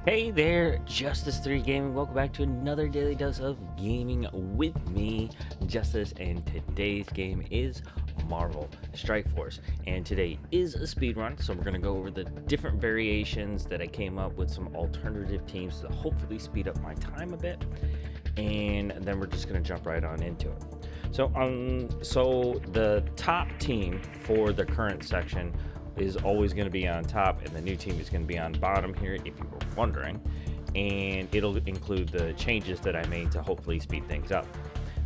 Hey there, Justice 3 Gaming. Welcome back to another daily dose of gaming with me, Justice, and today's game is Marvel Strike Force. And today is a speed run, so we're going to go over the different variations that I came up with, some alternative teams to hopefully speed up my time a bit. And then we're just going to jump right on into it. So the top team for the current section is always going to be on top, and the new team is going to be on bottom here, if you were wondering, and it'll include the changes that I made to hopefully speed things up.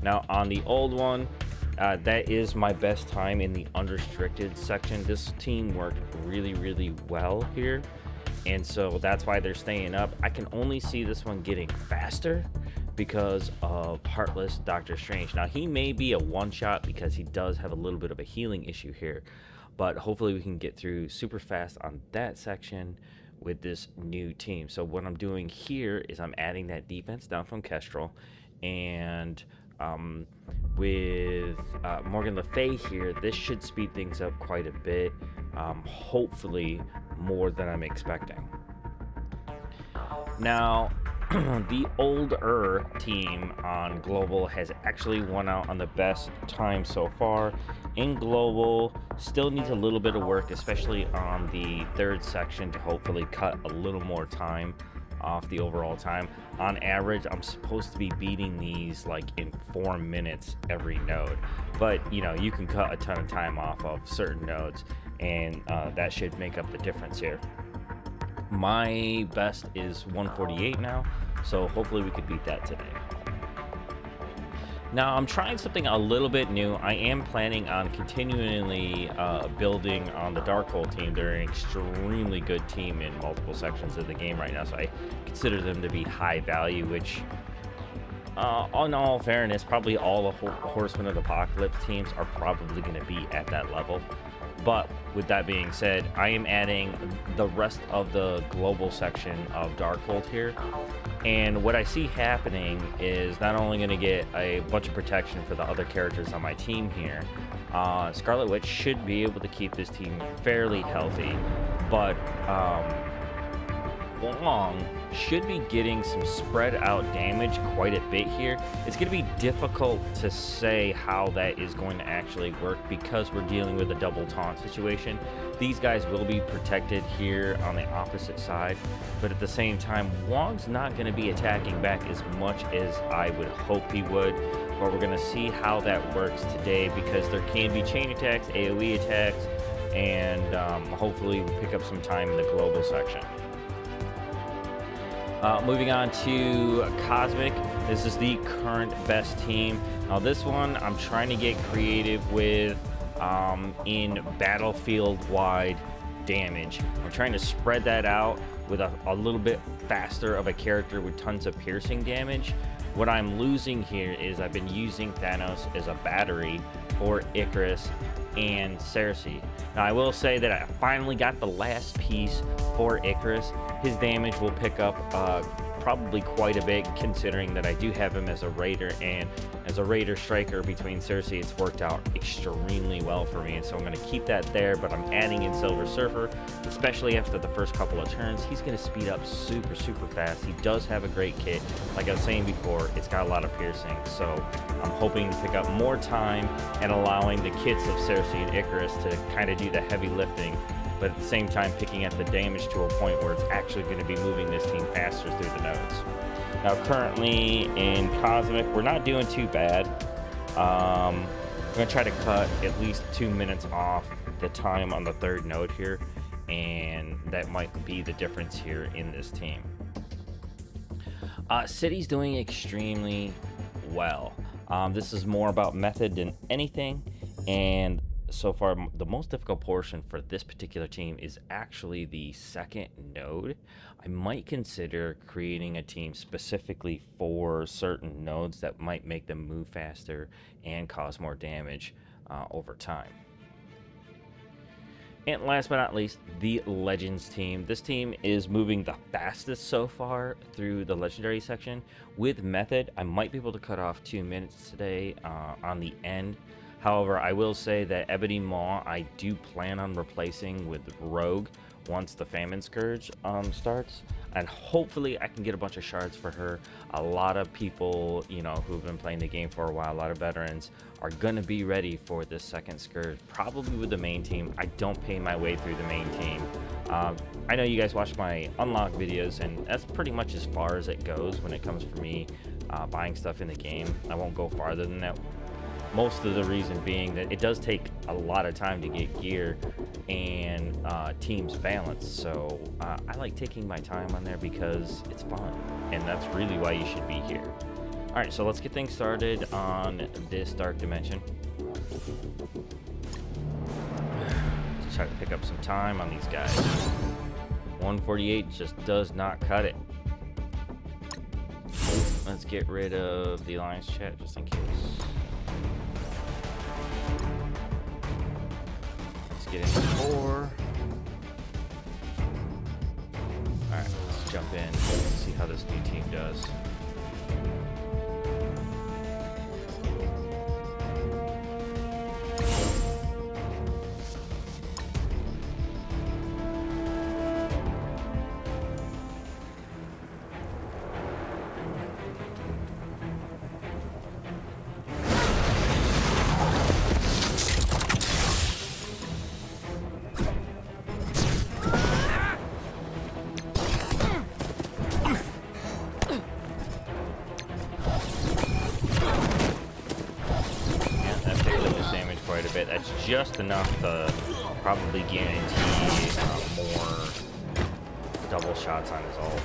Now on the old one, that is my best time in the unrestricted section. This team worked really well here, and so that's why they're staying up. I can only see this one getting faster because of Heartless Doctor Strange. Now he may be a one-shot because he does have a little bit of a healing issue here, but hopefully we can get through super fast on that section with this new team. So what I'm doing here is I'm adding that defense down from Kestrel, and with Morgan Le Fay here, this should speed things up quite a bit, hopefully more than I'm expecting. Now the older team on Global has actually won out on the best time so far. In Global, still needs a little bit of work, especially on the third section, to hopefully cut a little more time off the overall time. On average, I'm supposed to be beating these like in 4 minutes every node, but you know, you can cut a ton of time off of certain nodes, and that should make up the difference here. My best is 148 now, so hopefully we could beat that today. Now I'm trying something a little bit new. I am planning on continually building on the Darkhold team. They're an extremely good team in multiple sections of the game right now, so I consider them to be high value, which in all fairness, probably all the Horsemen of the Apocalypse teams are probably going to be at that level. But with that being said, I am adding the rest of the global section of Darkhold here. And what I see happening is not only going to get a bunch of protection for the other characters on my team here, Scarlet Witch should be able to keep this team fairly healthy, but Long should be getting some spread out damage quite a bit here. It's going to be difficult to say how that is going to actually work because we're dealing with a double taunt situation. These guys will be protected here on the opposite side, but at the same time, Wong's not going to be attacking back as much as I would hope he would, but we're going to see how that works today because there can be chain attacks, AoE attacks, and hopefully we pick up some time in the global section. Moving on to Cosmic, this is the current best team. Now this one I'm trying to get creative with in battlefield-wide damage. I'm trying to spread that out with a little bit faster of a character with tons of piercing damage. What I'm losing here is I've been using Thanos as a battery for Icarus and Cersei. Now I will say that I finally got the last piece for Icarus. His damage will pick up probably quite a bit, considering that I do have him as a Raider, and as a Raider striker between Cersei, it's worked out extremely well for me, and so I'm going to keep that there. But I'm adding in Silver Surfer, especially after the first couple of turns. He's going to speed up super fast. He does have a great kit. Like I was saying before, it's got a lot of piercing, so I'm hoping to pick up more time and allowing the kits of Cersei and Icarus to kind of do the heavy lifting, but at the same time picking up the damage to a point where it's actually going to be moving this team faster through the nodes. Now currently in Cosmic, we're not doing too bad. I'm going to try to cut at least 2 minutes off the time on the third node here, and that might be the difference here in this team. City's doing extremely well. This is more about method than anything, and so far the most difficult portion for this particular team is actually the second node. I might consider creating a team specifically for certain nodes that might make them move faster and cause more damage over time. And last but not least, the Legends team. This team is moving the fastest so far through the Legendary section. With Method, I might be able to cut off 2 minutes today on the end. However, I will say that Ebony Maw I do plan on replacing with Rogue once the Famine Scourge starts. and hopefully I can get a bunch of shards for her. A lot of people, you know, who've been playing the game for a while, a lot of veterans, are gonna be ready for this second Scourge, probably with the main team. I don't pay my way through the main team. I know you guys watch my unlock videos, and that's pretty much as far as it goes when it comes for me buying stuff in the game. I won't go farther than that. Most of the reason being that it does take a lot of time to get gear and teams balanced. So I like taking my time on there because it's fun, and that's really why you should be here. All right, so let's get things started on this dark dimension. Let's try to pick up some time on these guys. 148 just does not cut it. Let's get rid of the alliance chat just in case. Let's get into 4. Alright, let's jump in and see how this new team does. That's just enough to probably guarantee more double shots on his ult.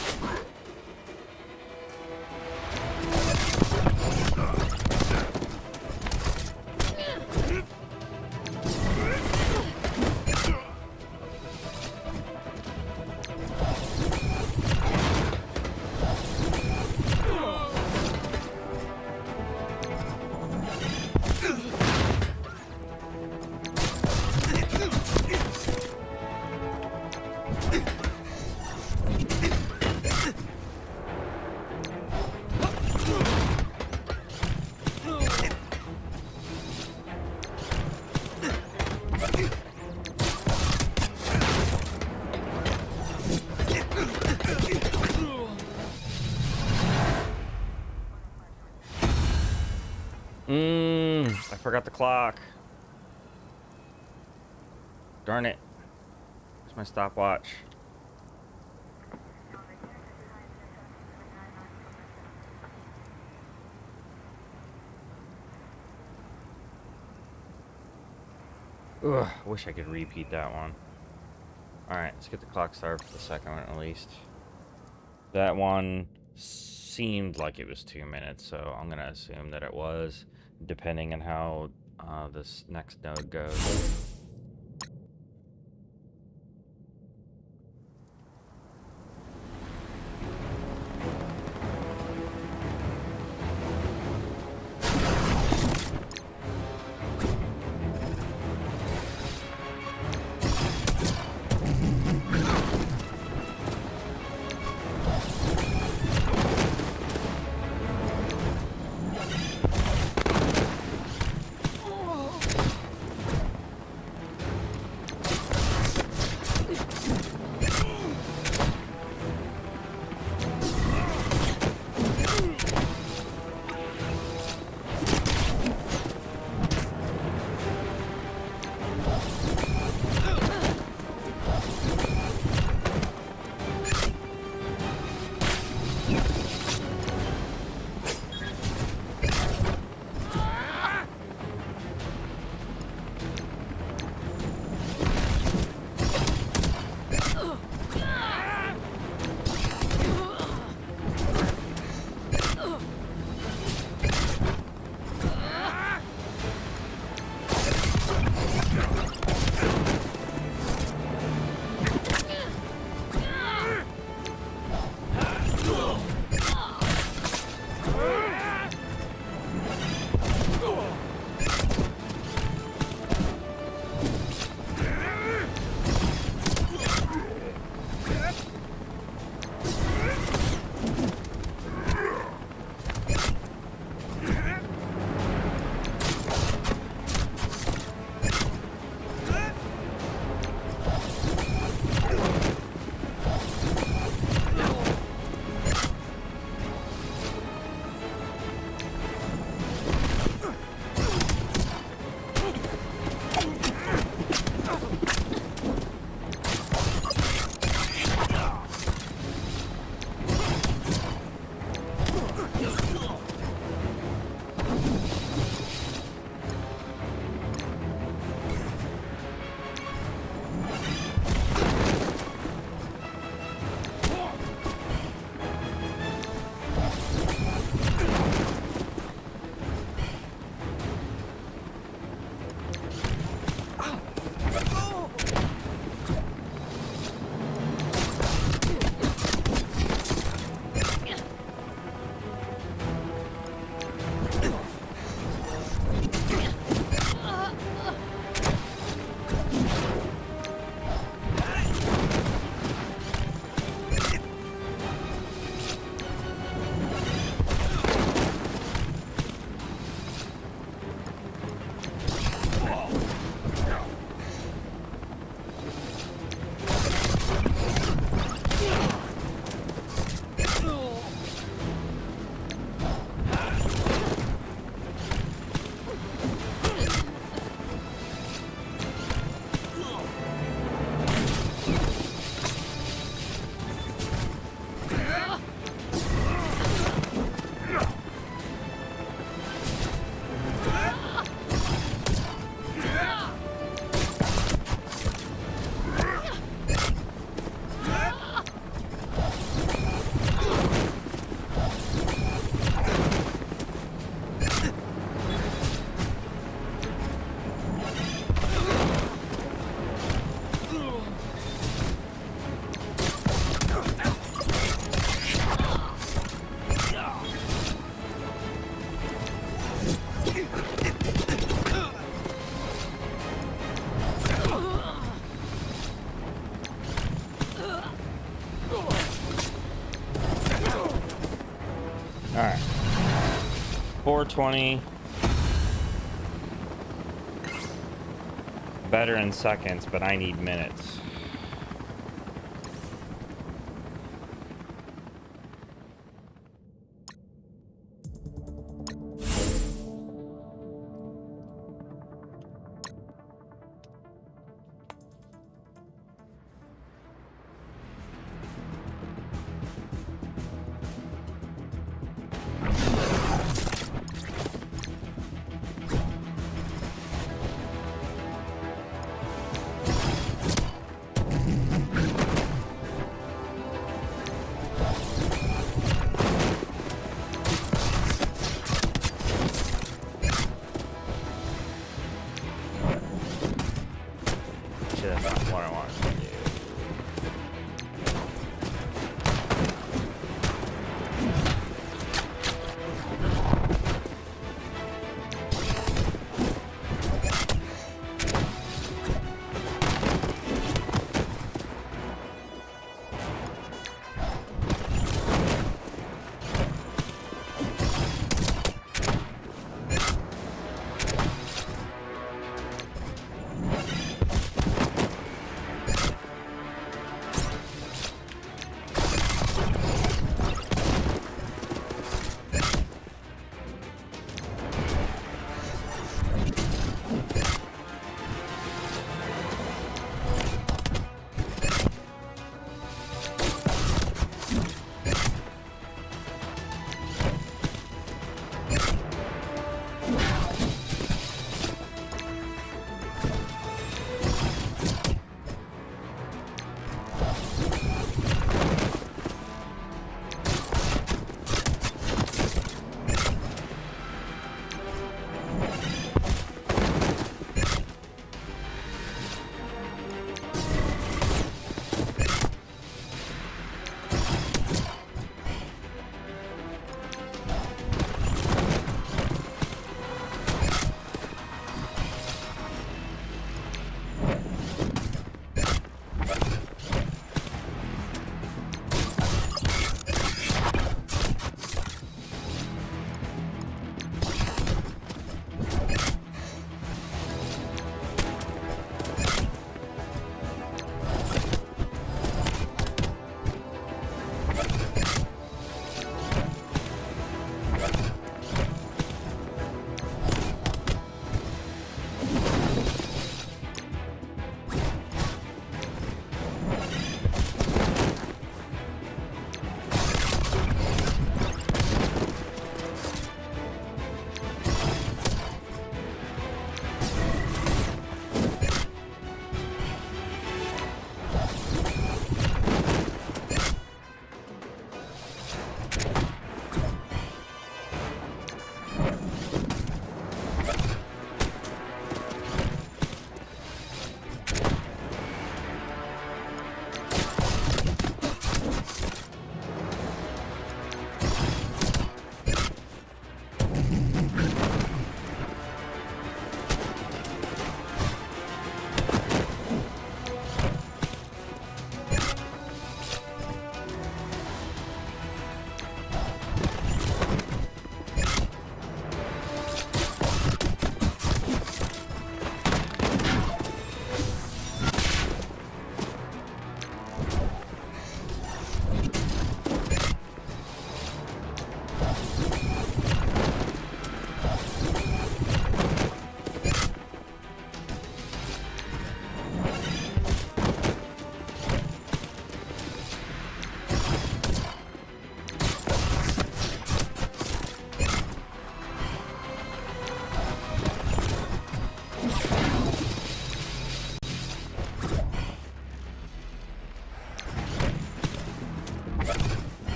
I forgot the clock. Darn it. Where's my stopwatch? Ugh, I wish I could repeat that one. Alright, let's get the clock started for the second one at least. That one seemed like it was 2 minutes, so I'm gonna assume that it was, depending on how this next node goes. 420. Better in seconds, but I need minutes.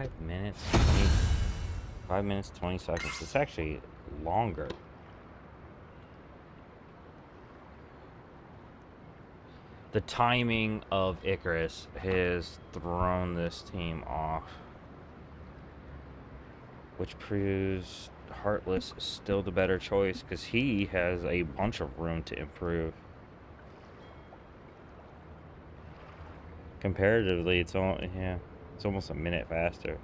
5 minutes, 5 minutes, 20 seconds. It's actually longer. The timing of Icarus has thrown this team off, which proves Heartless is still the better choice because he has a bunch of room to improve. Comparatively, it's almost a minute faster.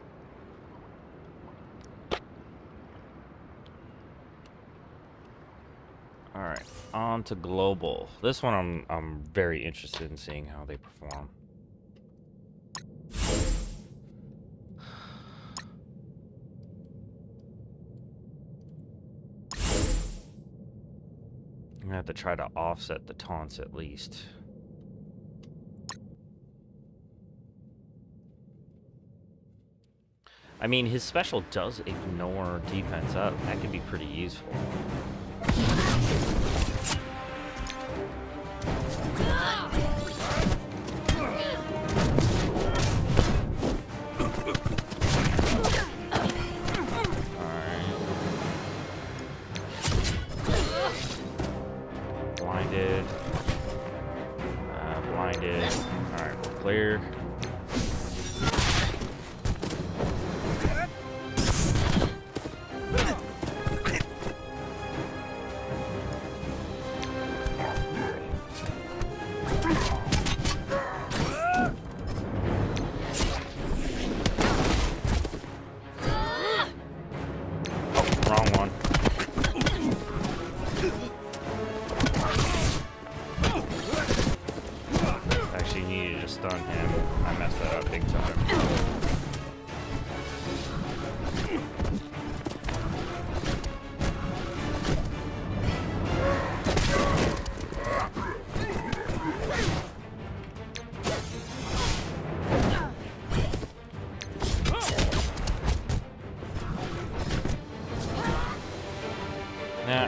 All right, on to global. This one I'm very interested in seeing how they perform. I'm gonna have to try to offset the taunts at least. I mean, his special does ignore defense up. That could be pretty useful. Blinded. Blinded. Alright, we're clear.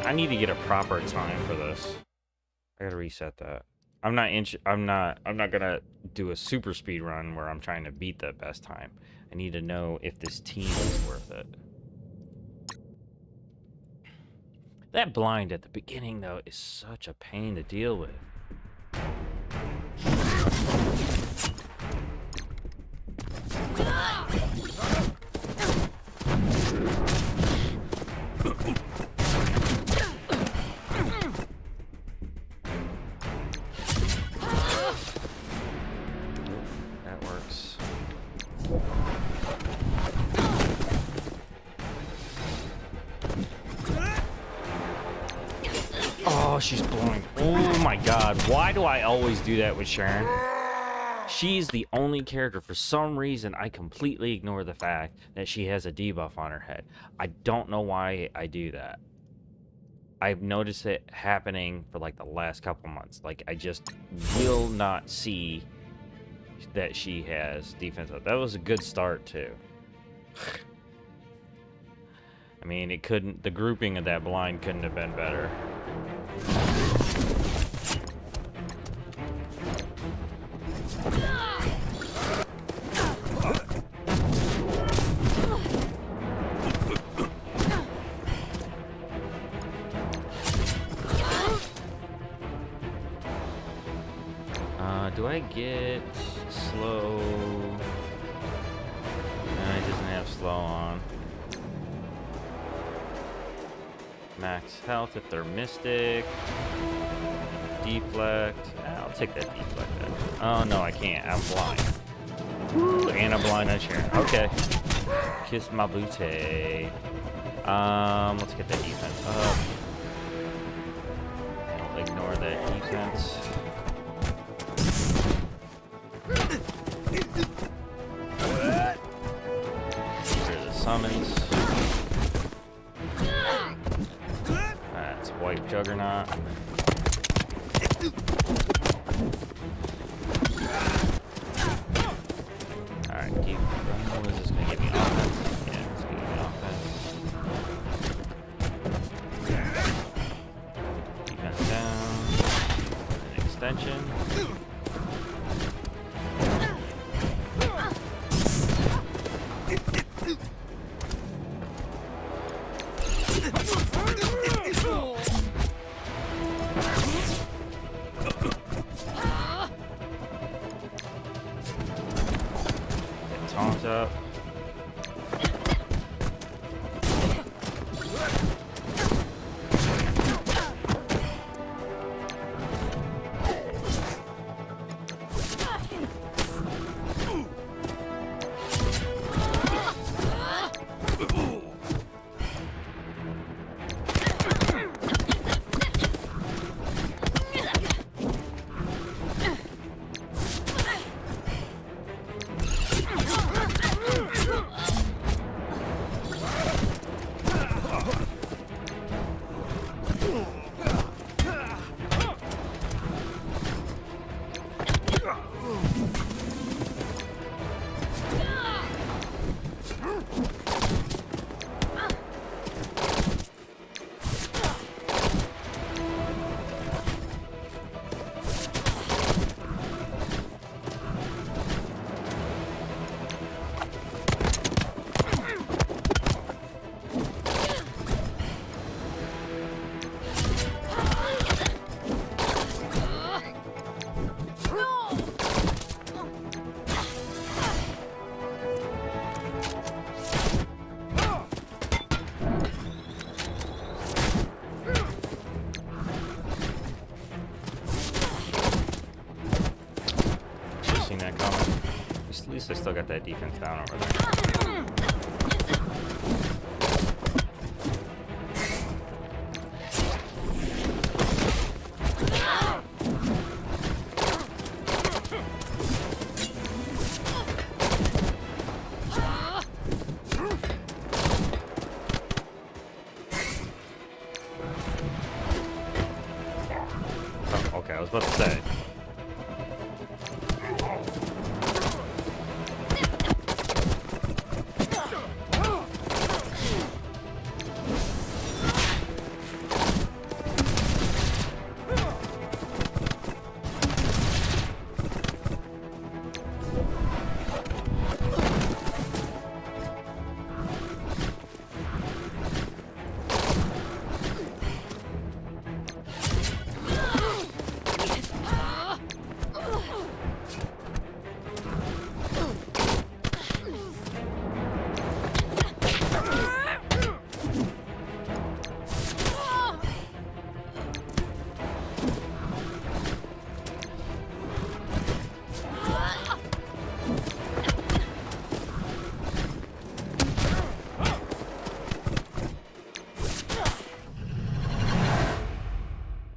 I need to get a proper time for this. I gotta reset that. I'm not gonna do a super speed run where I'm trying to beat the best time. I need to know if this team is worth it. That blind at the beginning though is such a pain to deal with. Oh, she's blowing. Oh my god. Why do I always do that with Sharon? She's the only character. For some reason, I completely ignore the fact that she has a debuff on her head. I don't know why I do that. I've noticed it happening for like the last couple months. Like, I just will not see that she has defense up. That was a good start, too. I mean, it couldn't... The grouping of that blind couldn't have been better. Do I get slow? No, it doesn't have slow on. Max health if they're mystic. Deflect. I'll take that deflect then. Oh no, I can't. I'm blind. Woo, and I'm blind on Sharon. Okay. Kiss my booty. Let's get that defense up. I'll ignore that defense. These are the summons. That's White Juggernaut. Alright, keep running. Is this gonna give me offense? Yeah, it's gonna give me offense. Defense down. An extension. up. At least I still got that defense down over there. Oh, okay, I was about to say.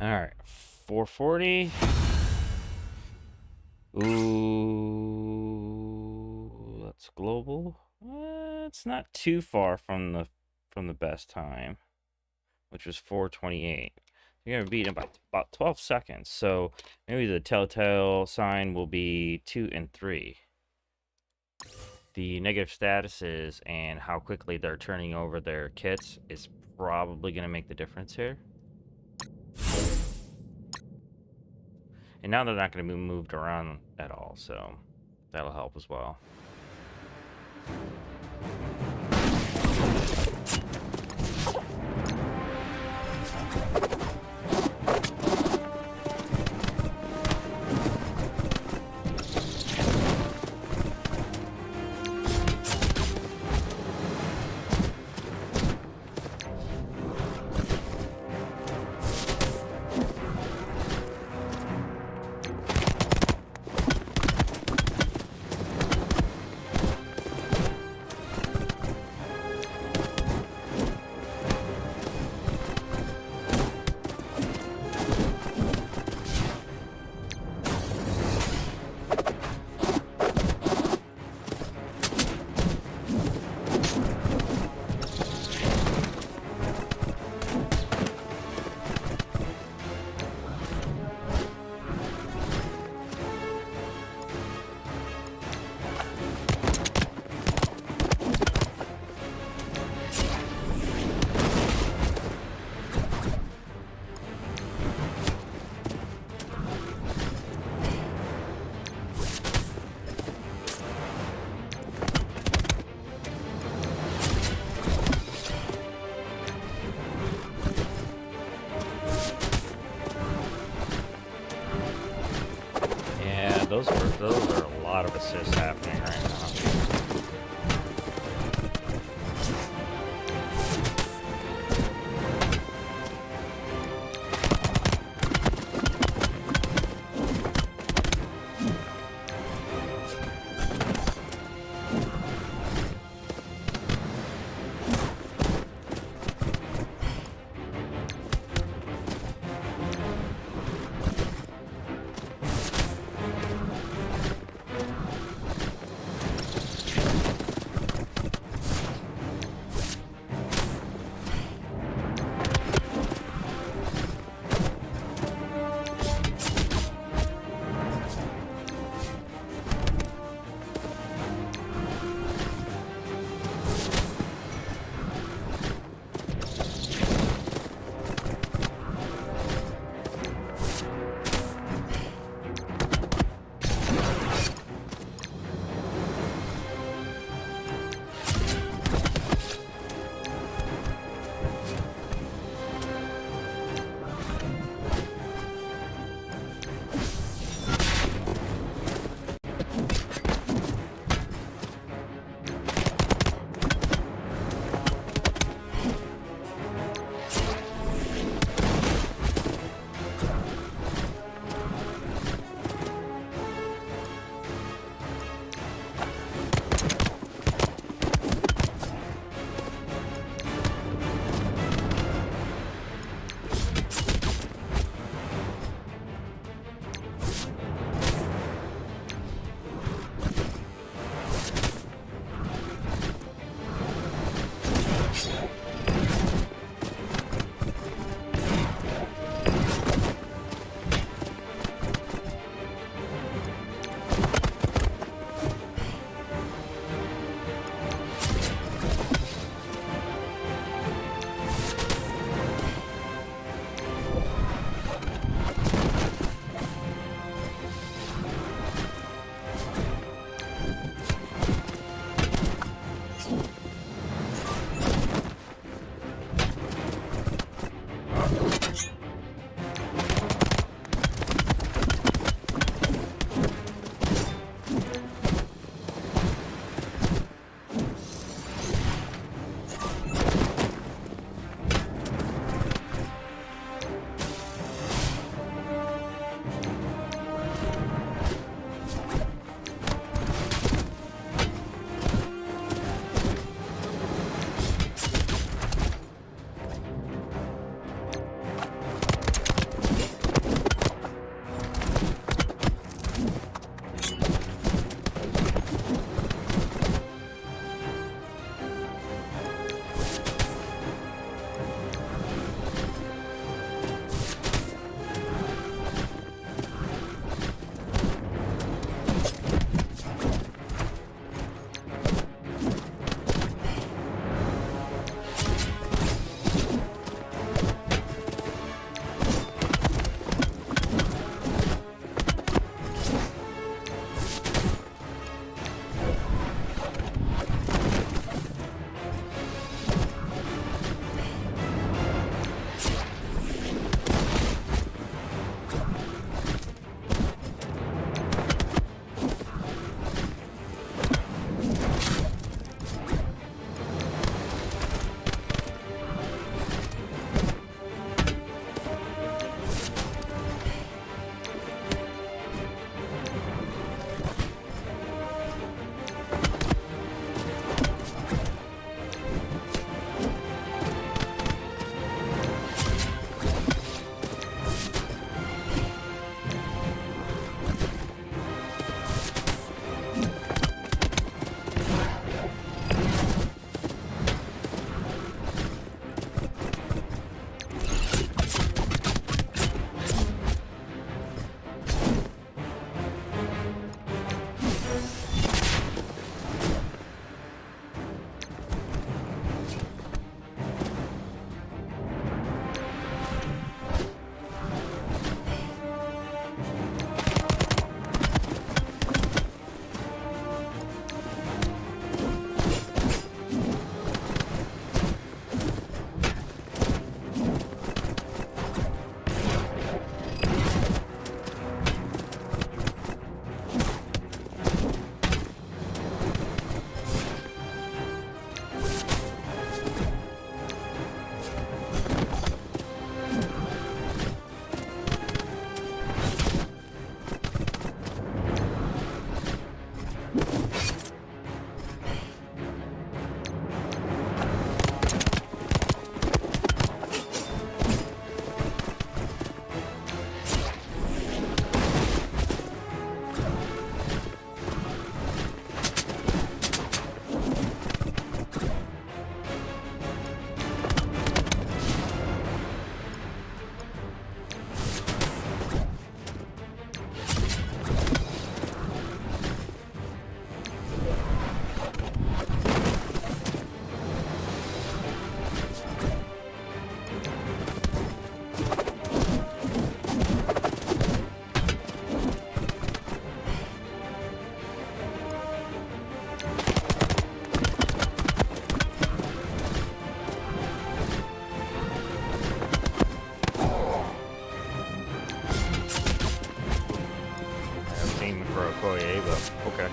Alright, 440. Ooh, that's global. It's not too far from the best time, which was 428. You're gonna beat him by about 12 seconds. So maybe the telltale sign will be 2 and 3. The negative statuses and how quickly they're turning over their kits is probably gonna make the difference here. And now they're not going to be moved around at all, so that'll help as well. Those are a lot of assists happening right now. for Okoye, but okay.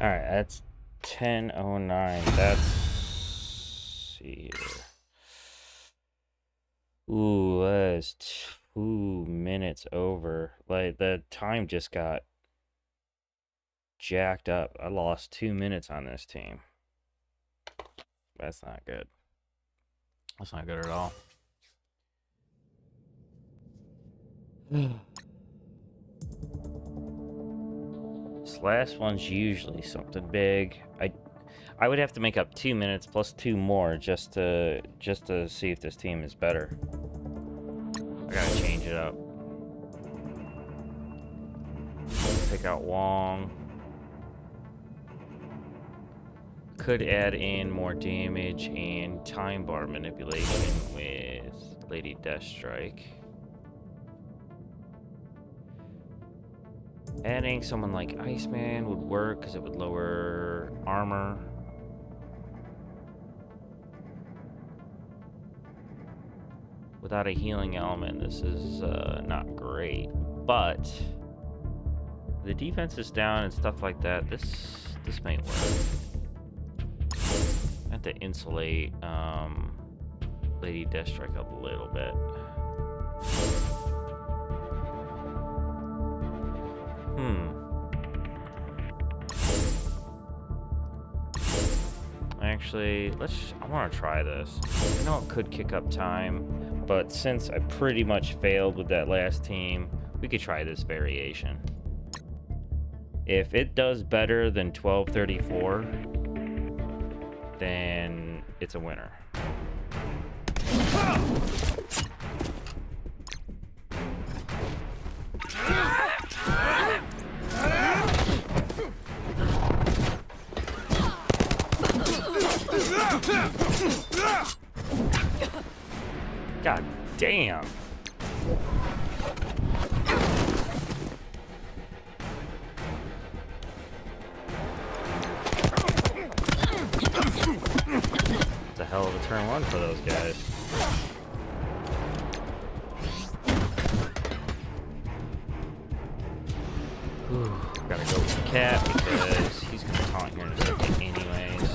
Alright, that's 10:09. That's... see here. Ooh, that's 2 minutes over. Like, the time just got jacked up. I lost 2 minutes on this team. That's not good. That's not good at all. This last one's usually something big. I would have to make up 2 minutes plus 2 more just to see if this team is better. I gotta change it up. Pick out Wong. Could add in more damage and time bar manipulation with Lady Deathstrike. Adding someone like Iceman would work because it would lower armor. Without a healing element, this is not great. But the defense is down and stuff like that. This might work. I have to insulate Lady Deathstrike up a little bit. Actually, I want to try this. I know it could kick up time, but since I pretty much failed with that last team, we could try this variation. If it does better than 1234, then it's a winner. God damn. It's a hell of a turn one for those guys. Whew. Gotta go with the cat because he's gonna taunt here in a second anyways.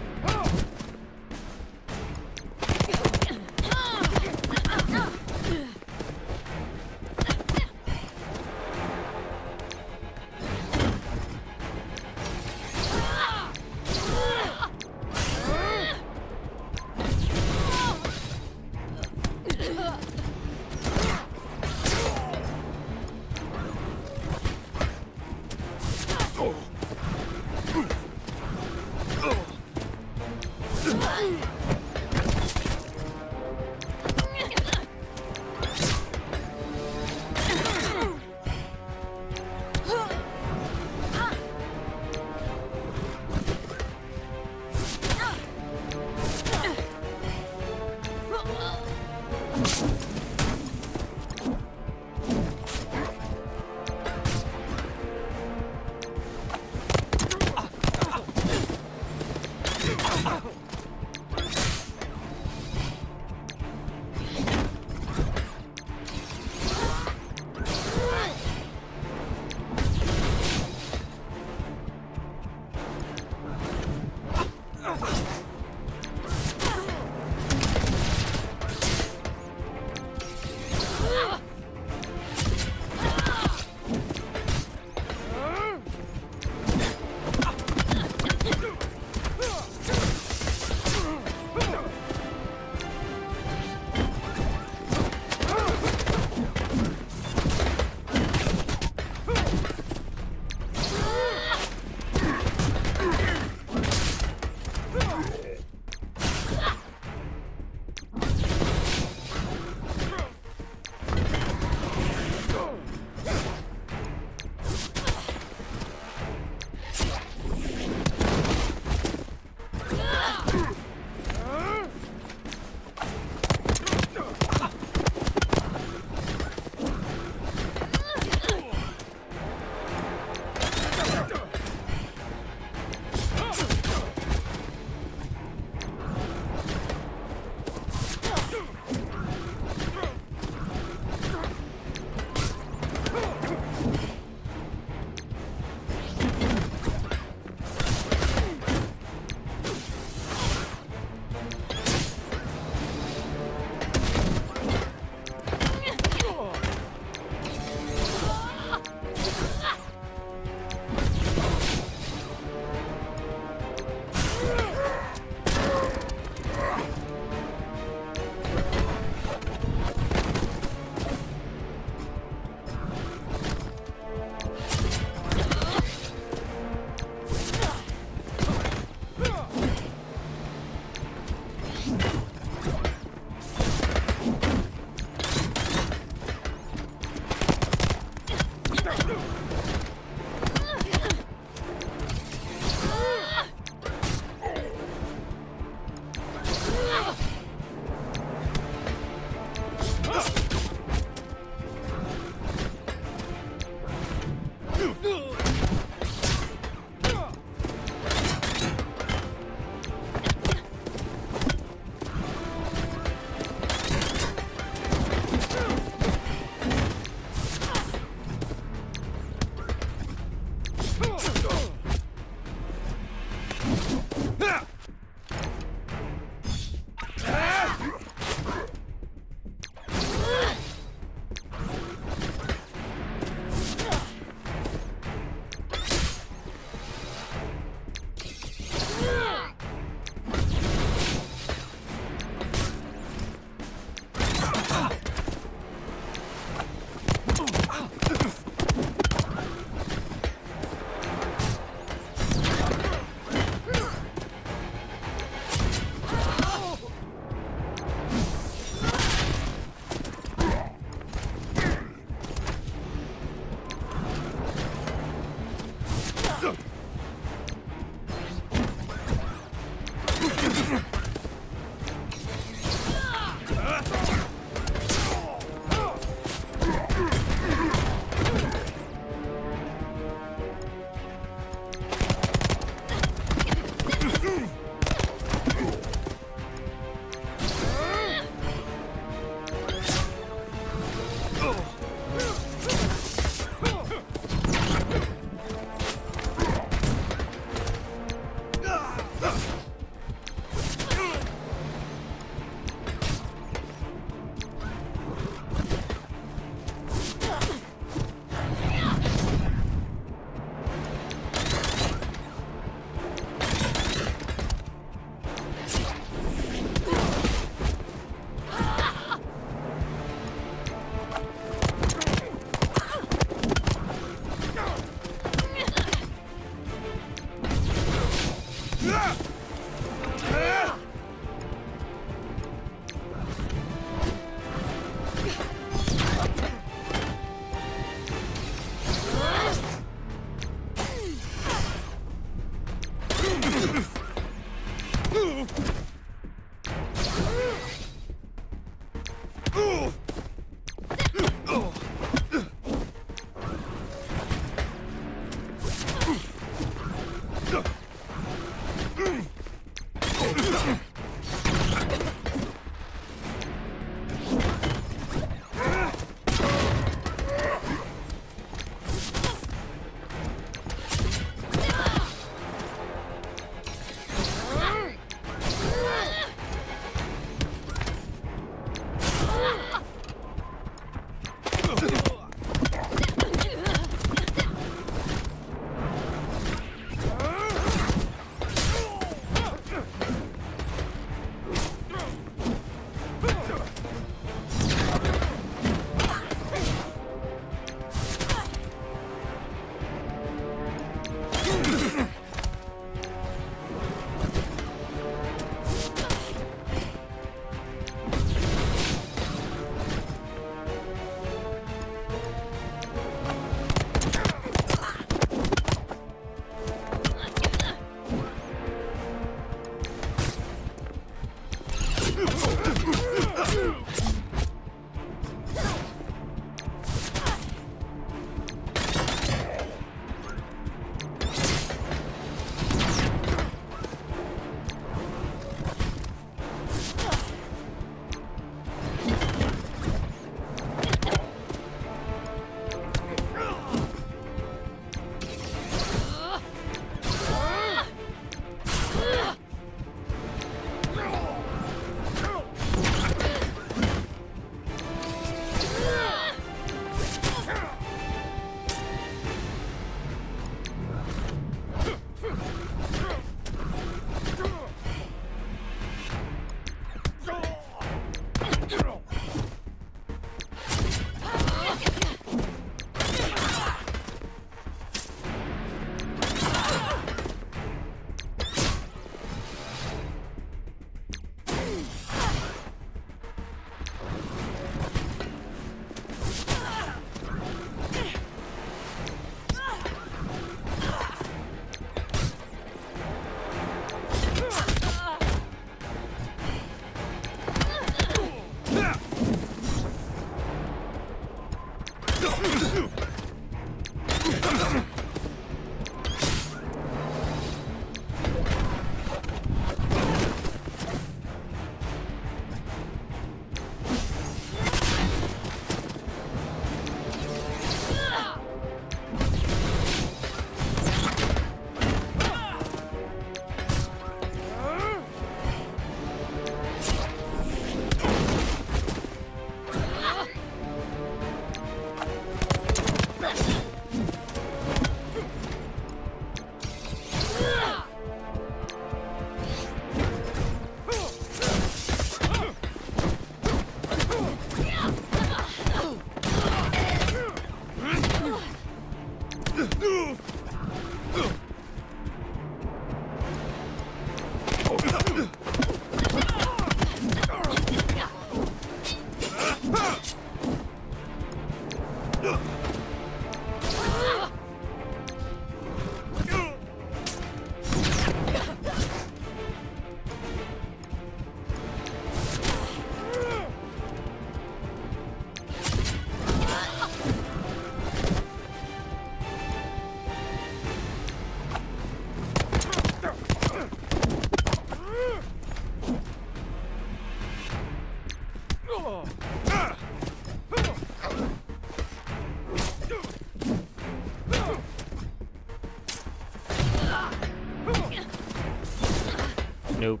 Nope.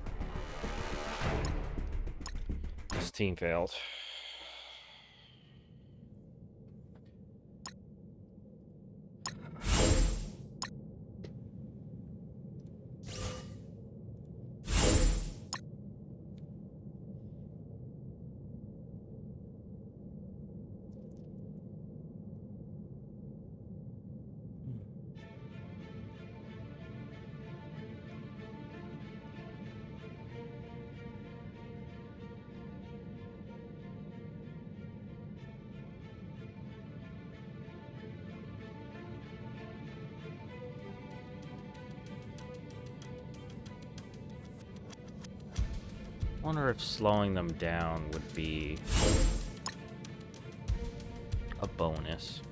This team failed. I wonder if slowing them down would be a bonus.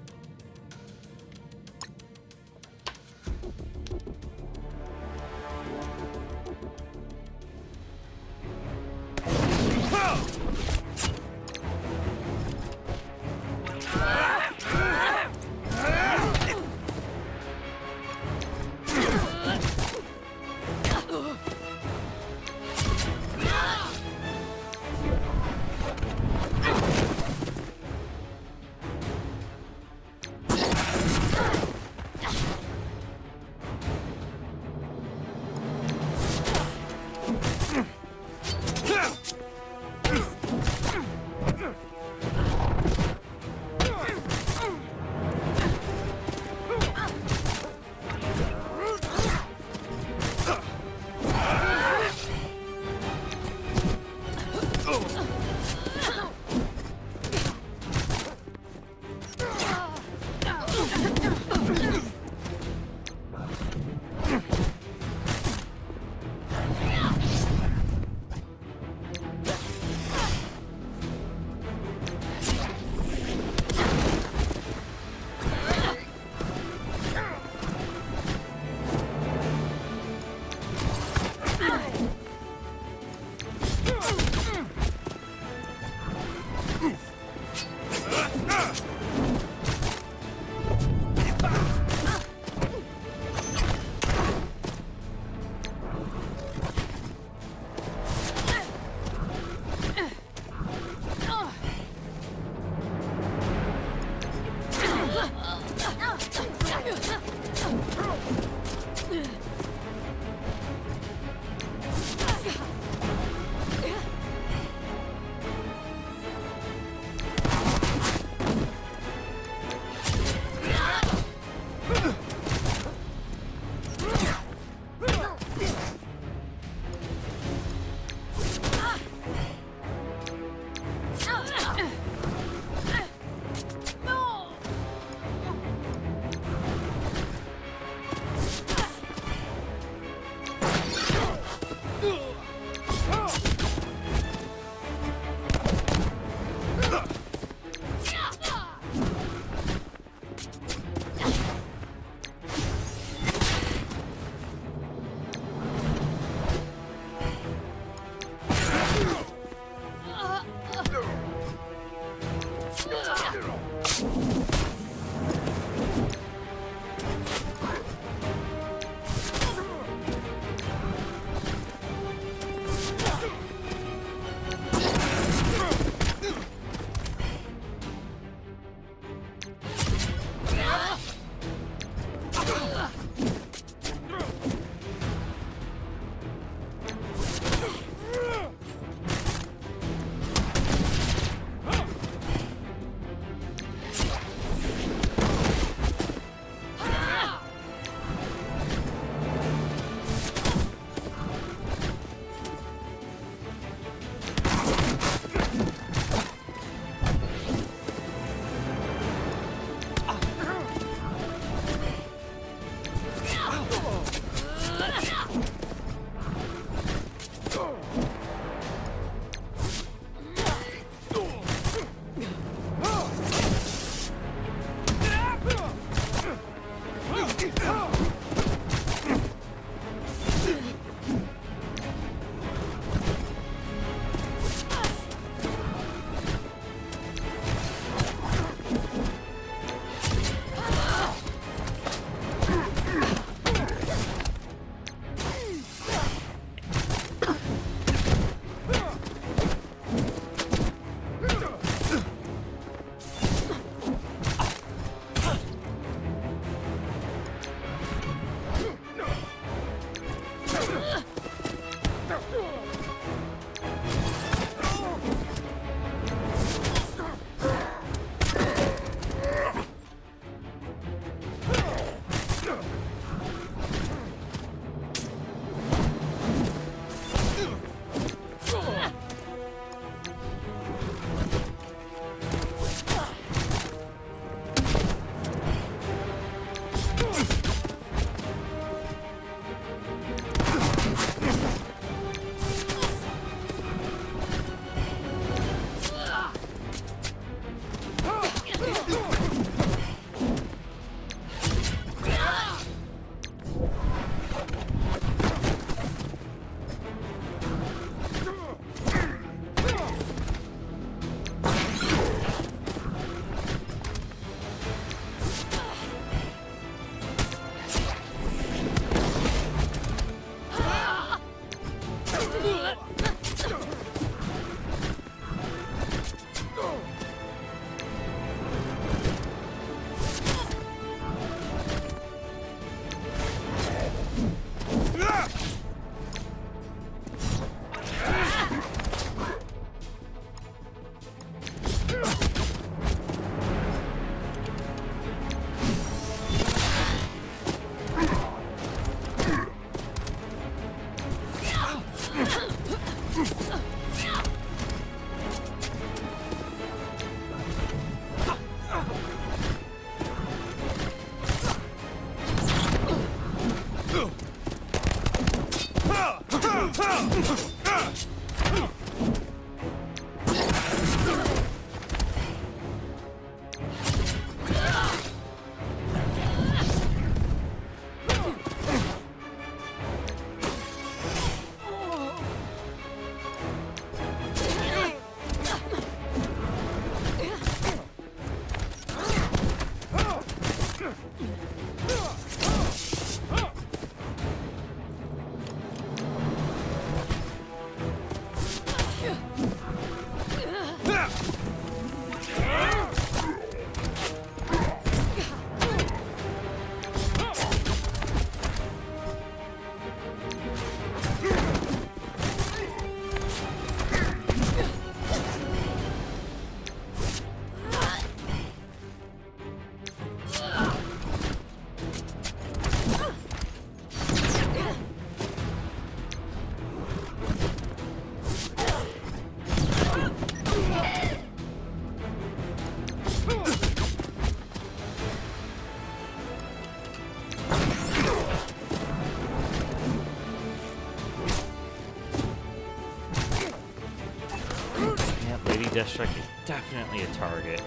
Deathstrike is definitely a target.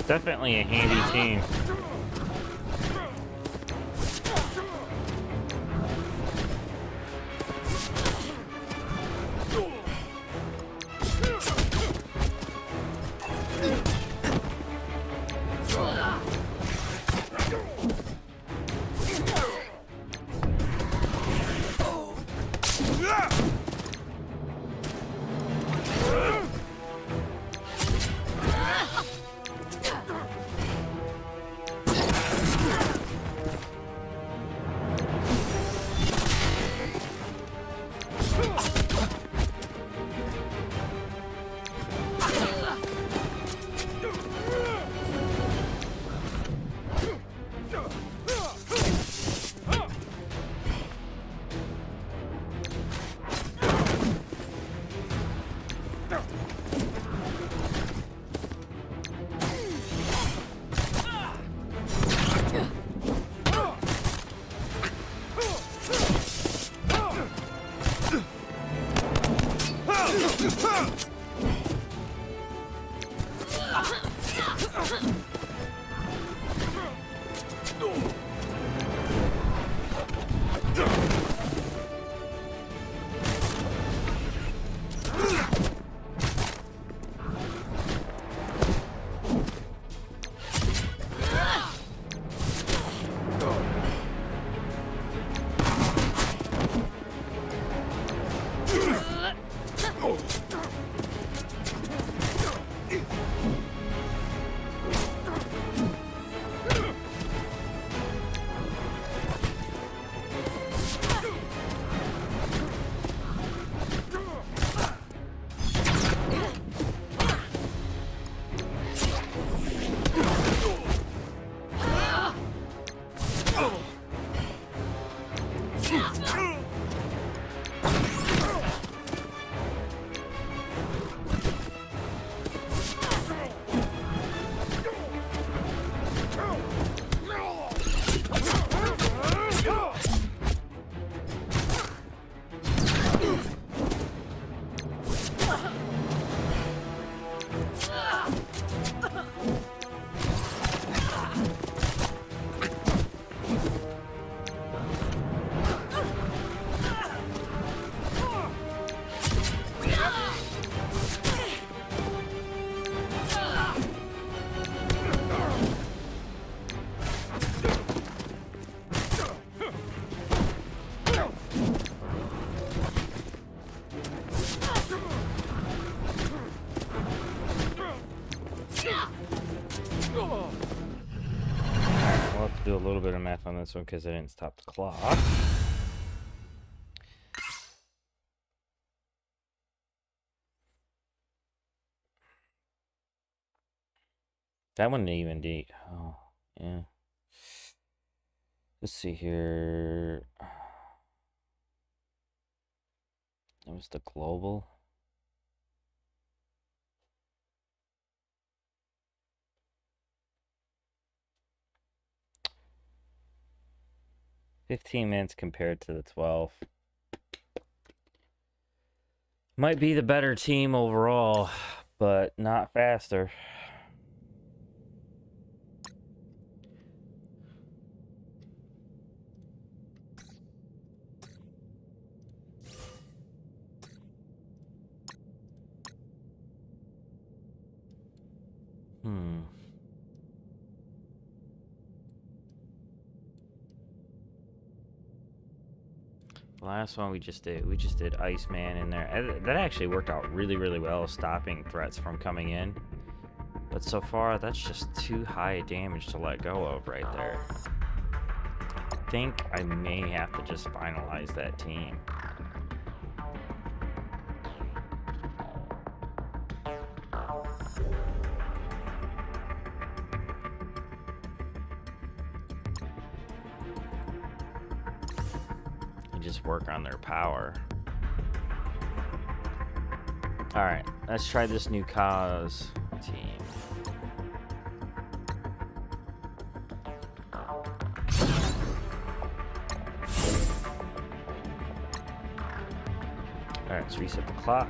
Definitely a handy team. Do a little bit of math on this one because I didn't stop the clock. That one didn't even deep. Oh, yeah. Let's see here. That was the global. $15 compared to the 12. Might be the better team overall, but not faster. Last one we just did Iceman in there. That actually worked out really well, stopping threats from coming in. But so far, that's just too high a damage to let go of right there. I think I may have to just finalize that team. just work on their power. Alright, let's try this new cause team. Alright, let's reset the clock.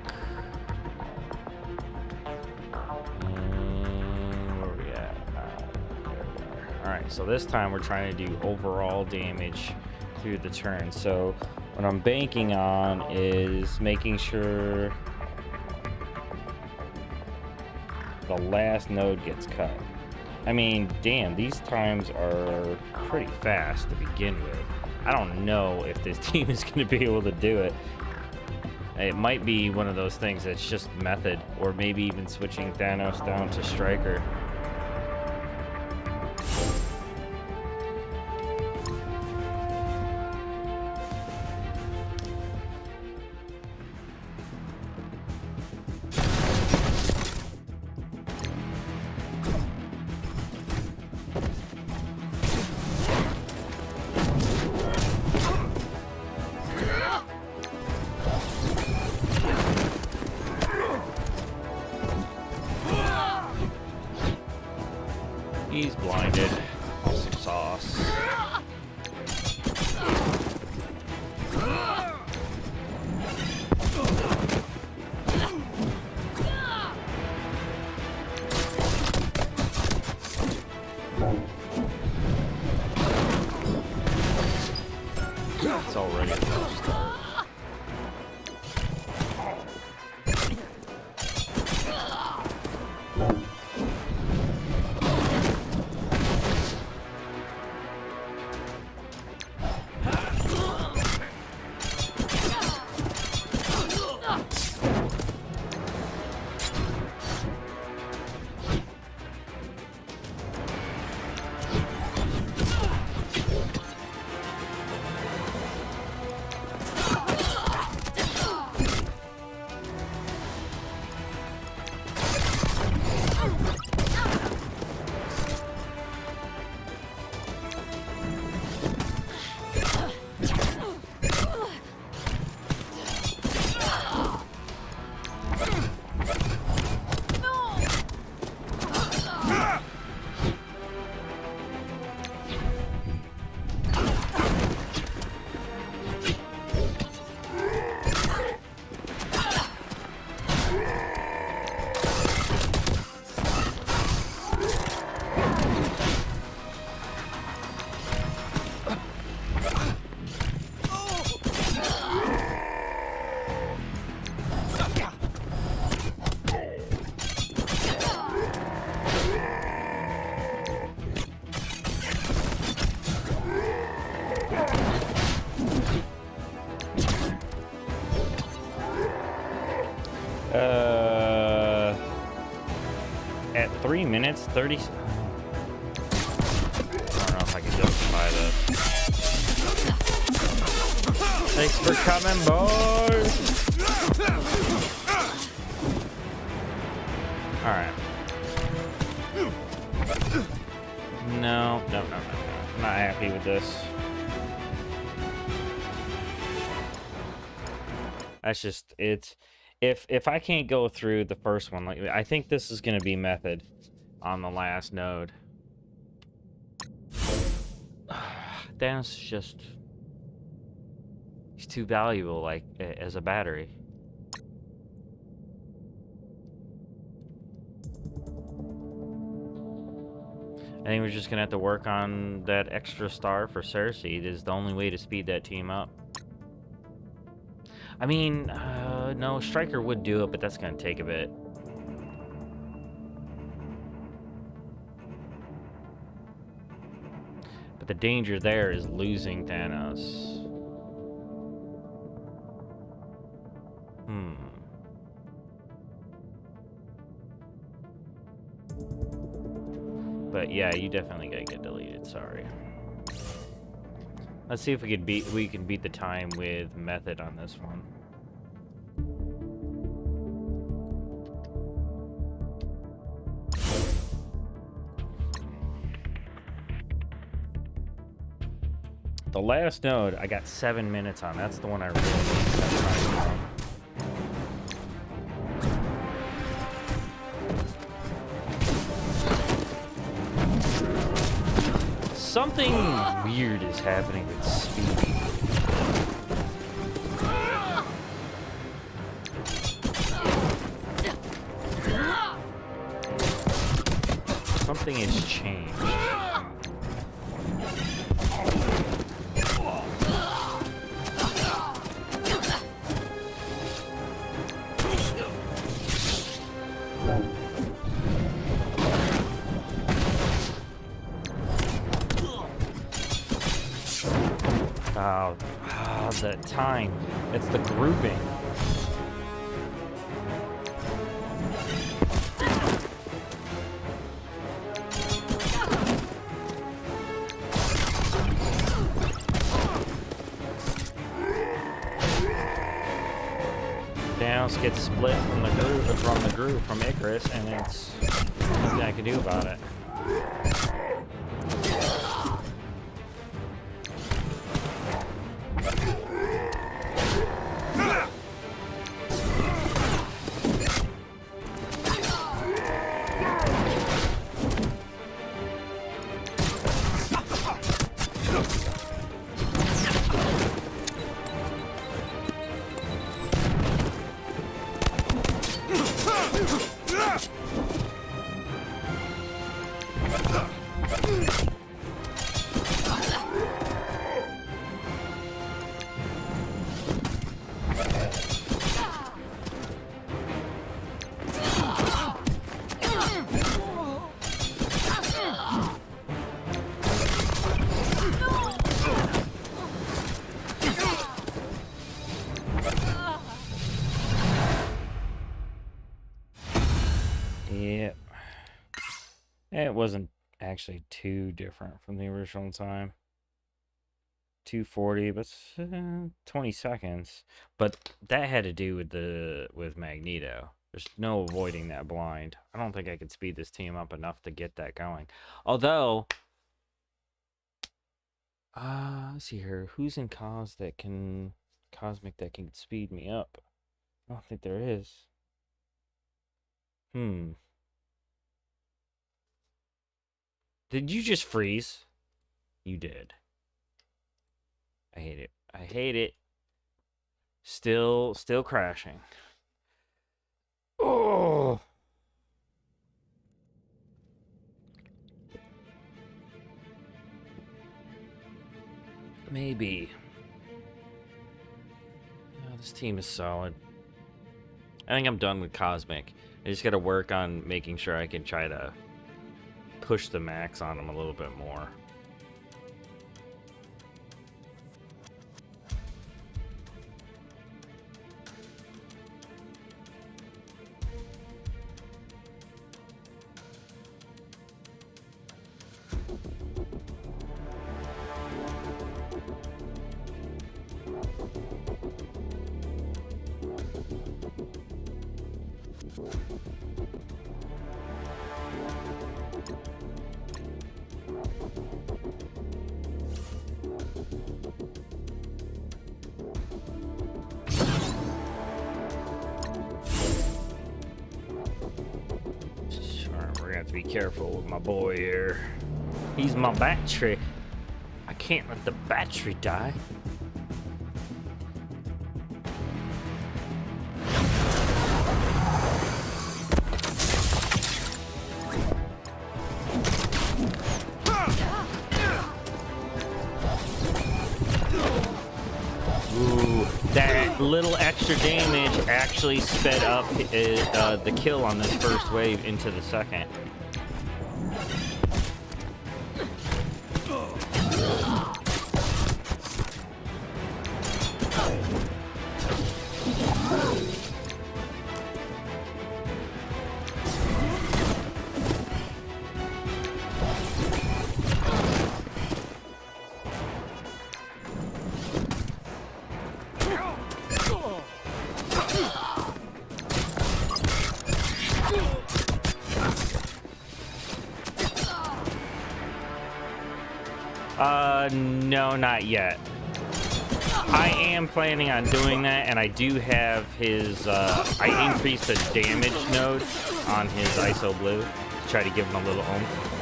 And where are we at? There we are. Alright, so this time we're trying to do overall damage through the turn. So what I'm banking on is making sure the last node gets cut. I mean, damn, these times are pretty fast to begin with. I don't know if this team is going to be able to do it. It might be one of those things that's just method, or maybe even switching Thanos down to Striker. He's blinded. Some sauce. It's already a tough start. At 3 minutes, 30... I don't know if I can justify this. Thanks for coming, boys! Alright. No. I'm not happy with this. That's just, it's... If I can't go through the first one, like I think this is going to be method on the last node. Thanos is just... he's too valuable, like, as a battery. I think we're just going to have to work on that extra star for Cersei. It is the only way to speed that team up. I mean, no, Striker would do it, but that's going to take a bit. But the danger there is losing Thanos. But yeah, you definitely gotta get deleted, sorry. Let's see if we can beat the time with method on this one. The last node, I got 7 minutes on. That's the one I really need to spend time on. Something weird is happening with speed. Something has changed. Oh, the time. It's the grouping. Thanos gets split from the group from Icarus, and it's nothing I can do about it. It wasn't actually too different from the original time. 240, but 20 seconds. But that had to do with Magneto. There's no avoiding that blind. I don't think I could speed this team up enough to get that going. Although, let's see here. Who's in Cosmic that can speed me up? I don't think there is. Did you just freeze? You did. I hate it. I hate it. Still crashing. Oh. Maybe. Oh, this team is solid. I think I'm done with Cosmic. I just got to work on making sure I can try to push the max on them a little bit more. Be careful with my boy here. He's my battery. I can't let the battery die. Ooh, that little extra damage actually sped up the kill on this first wave into the second. No, not yet. I am planning on doing that, and I do have his, I increased the damage node on his ISO blue to try to give him a little oomph.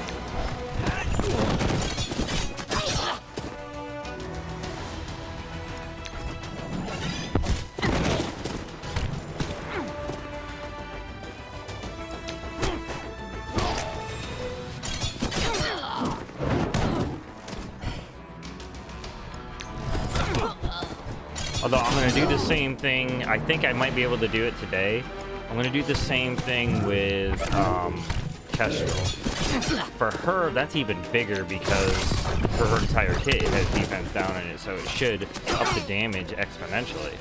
Although I'm going to do the same thing. I think I might be able to do it today. I'm going to do the same thing with Kestrel. For her, that's even bigger because for her entire kit, it has defense down in it, so it should up the damage exponentially.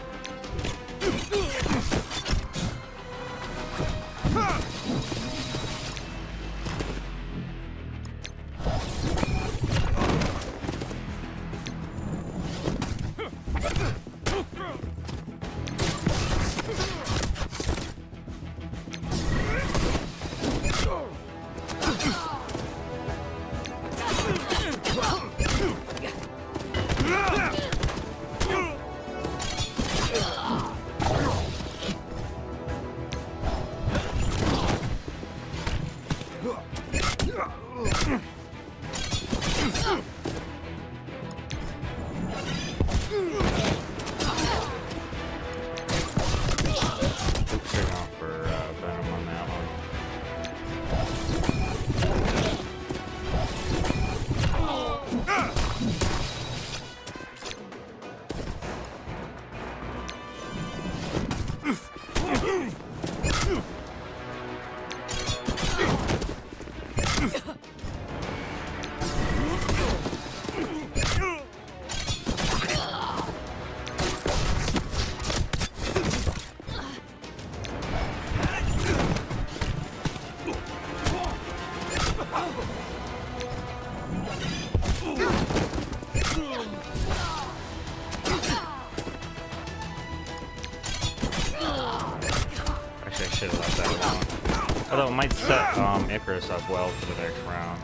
Although it might set Icarus up well for the next round.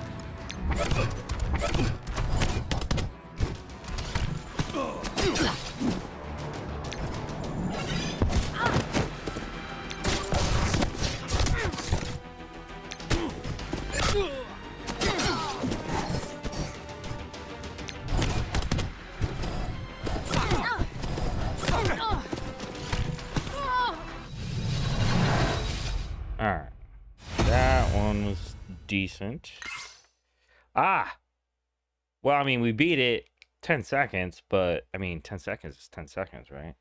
Alright. That one was decent. Ah! Well, I mean, we beat it 10 seconds, but, I mean, 10 seconds is 10 seconds, right?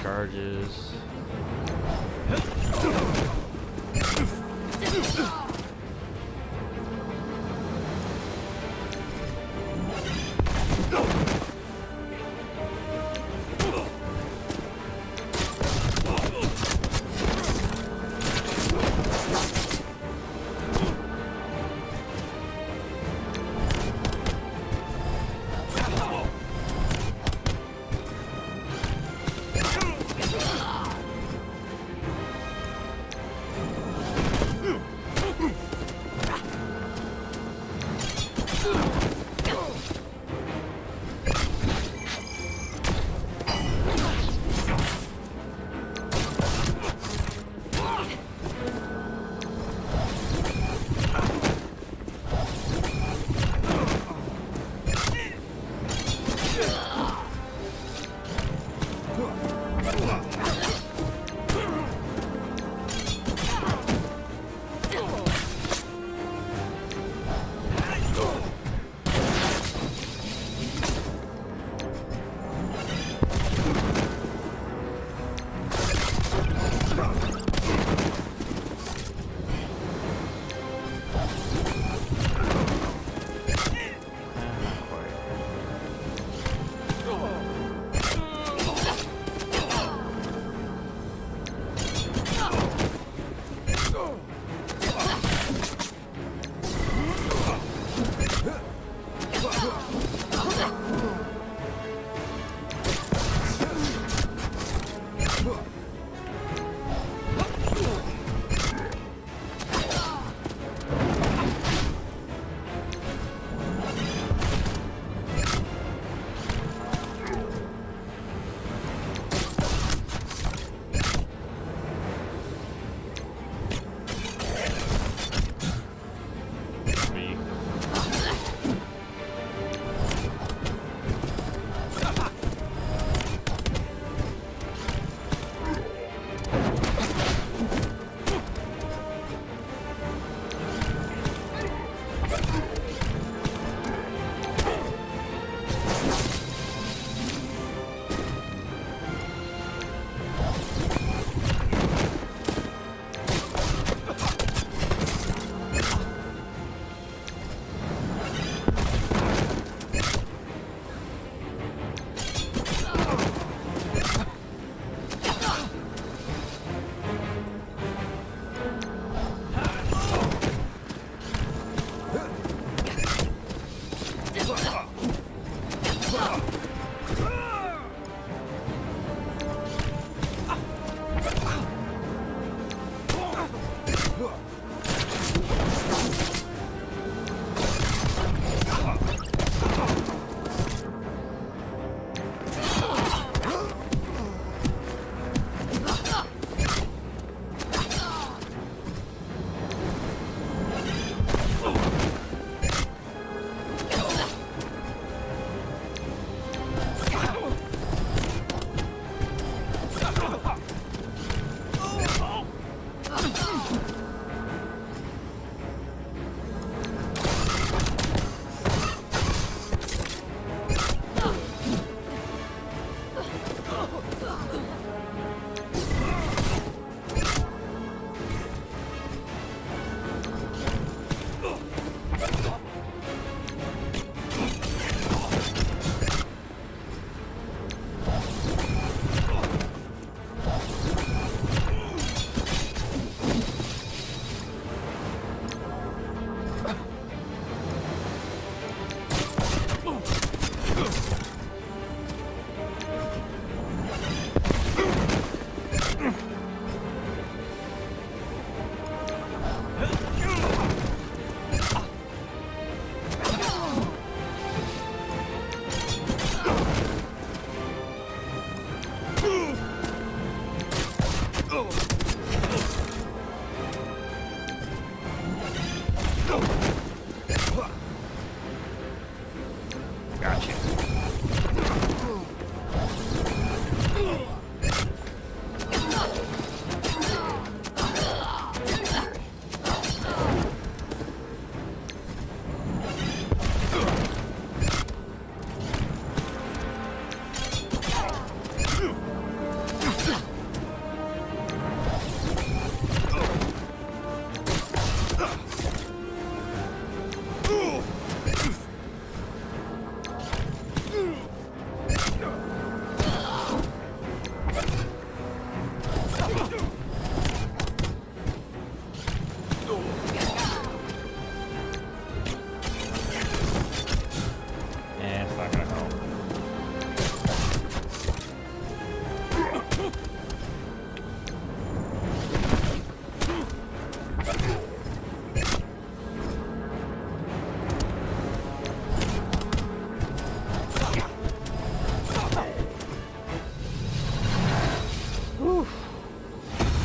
Charges.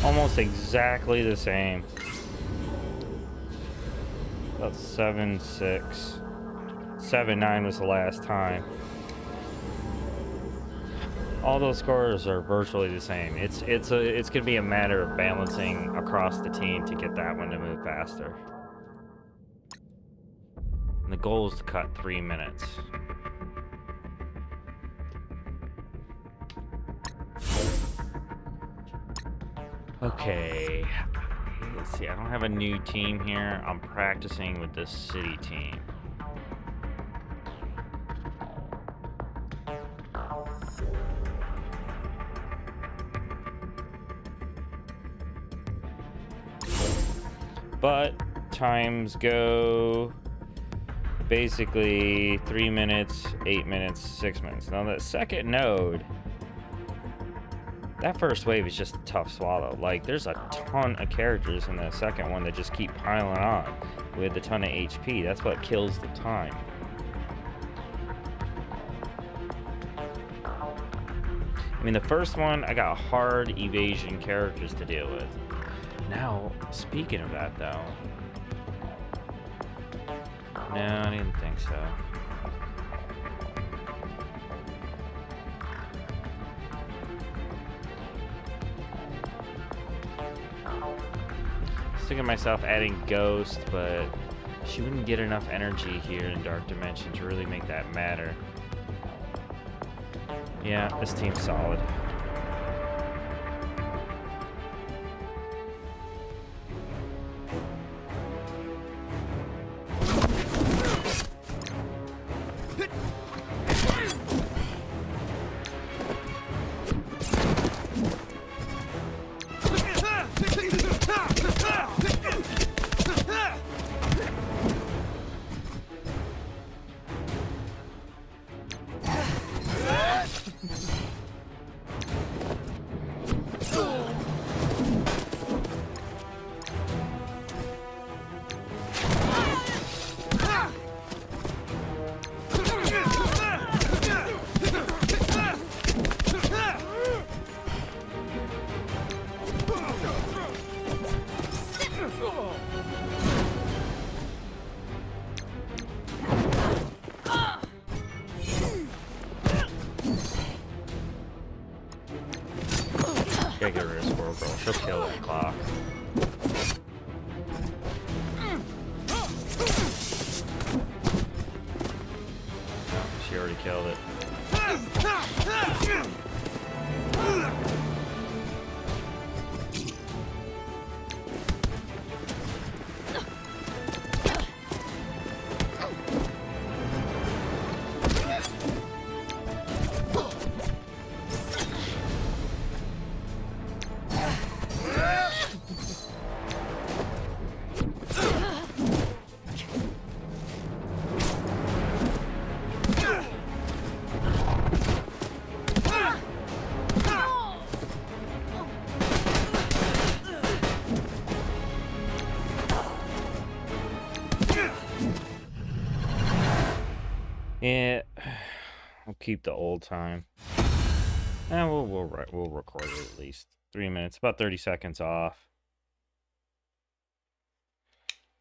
Almost exactly the same. About 7-6. 7-9 was the last time. All those scores are virtually the same. It's gonna be a matter of balancing across the team to get that one to move faster. And the goal is to cut 3 minutes. Okay, let's see, I don't have a new team here. I'm practicing with this city team. But times go basically 3 minutes, 8 minutes, 6 minutes. Now that second node, that first wave is just a tough swallow. Like, there's a ton of characters in the second one that just keep piling on with a ton of HP. That's what kills the time. I mean, the first one, I got hard evasion characters to deal with. Now, speaking of that, though... No, I didn't think so. Thinking myself adding Ghost, but she wouldn't get enough energy here in Dark Dimension to really make that matter. Yeah, this team's solid. Gotta get rid of Squirrel Girl. She'll kill that clock. She already killed it. Yeah, we'll keep the old time. And we'll record it at least 3 minutes, about 30 seconds off.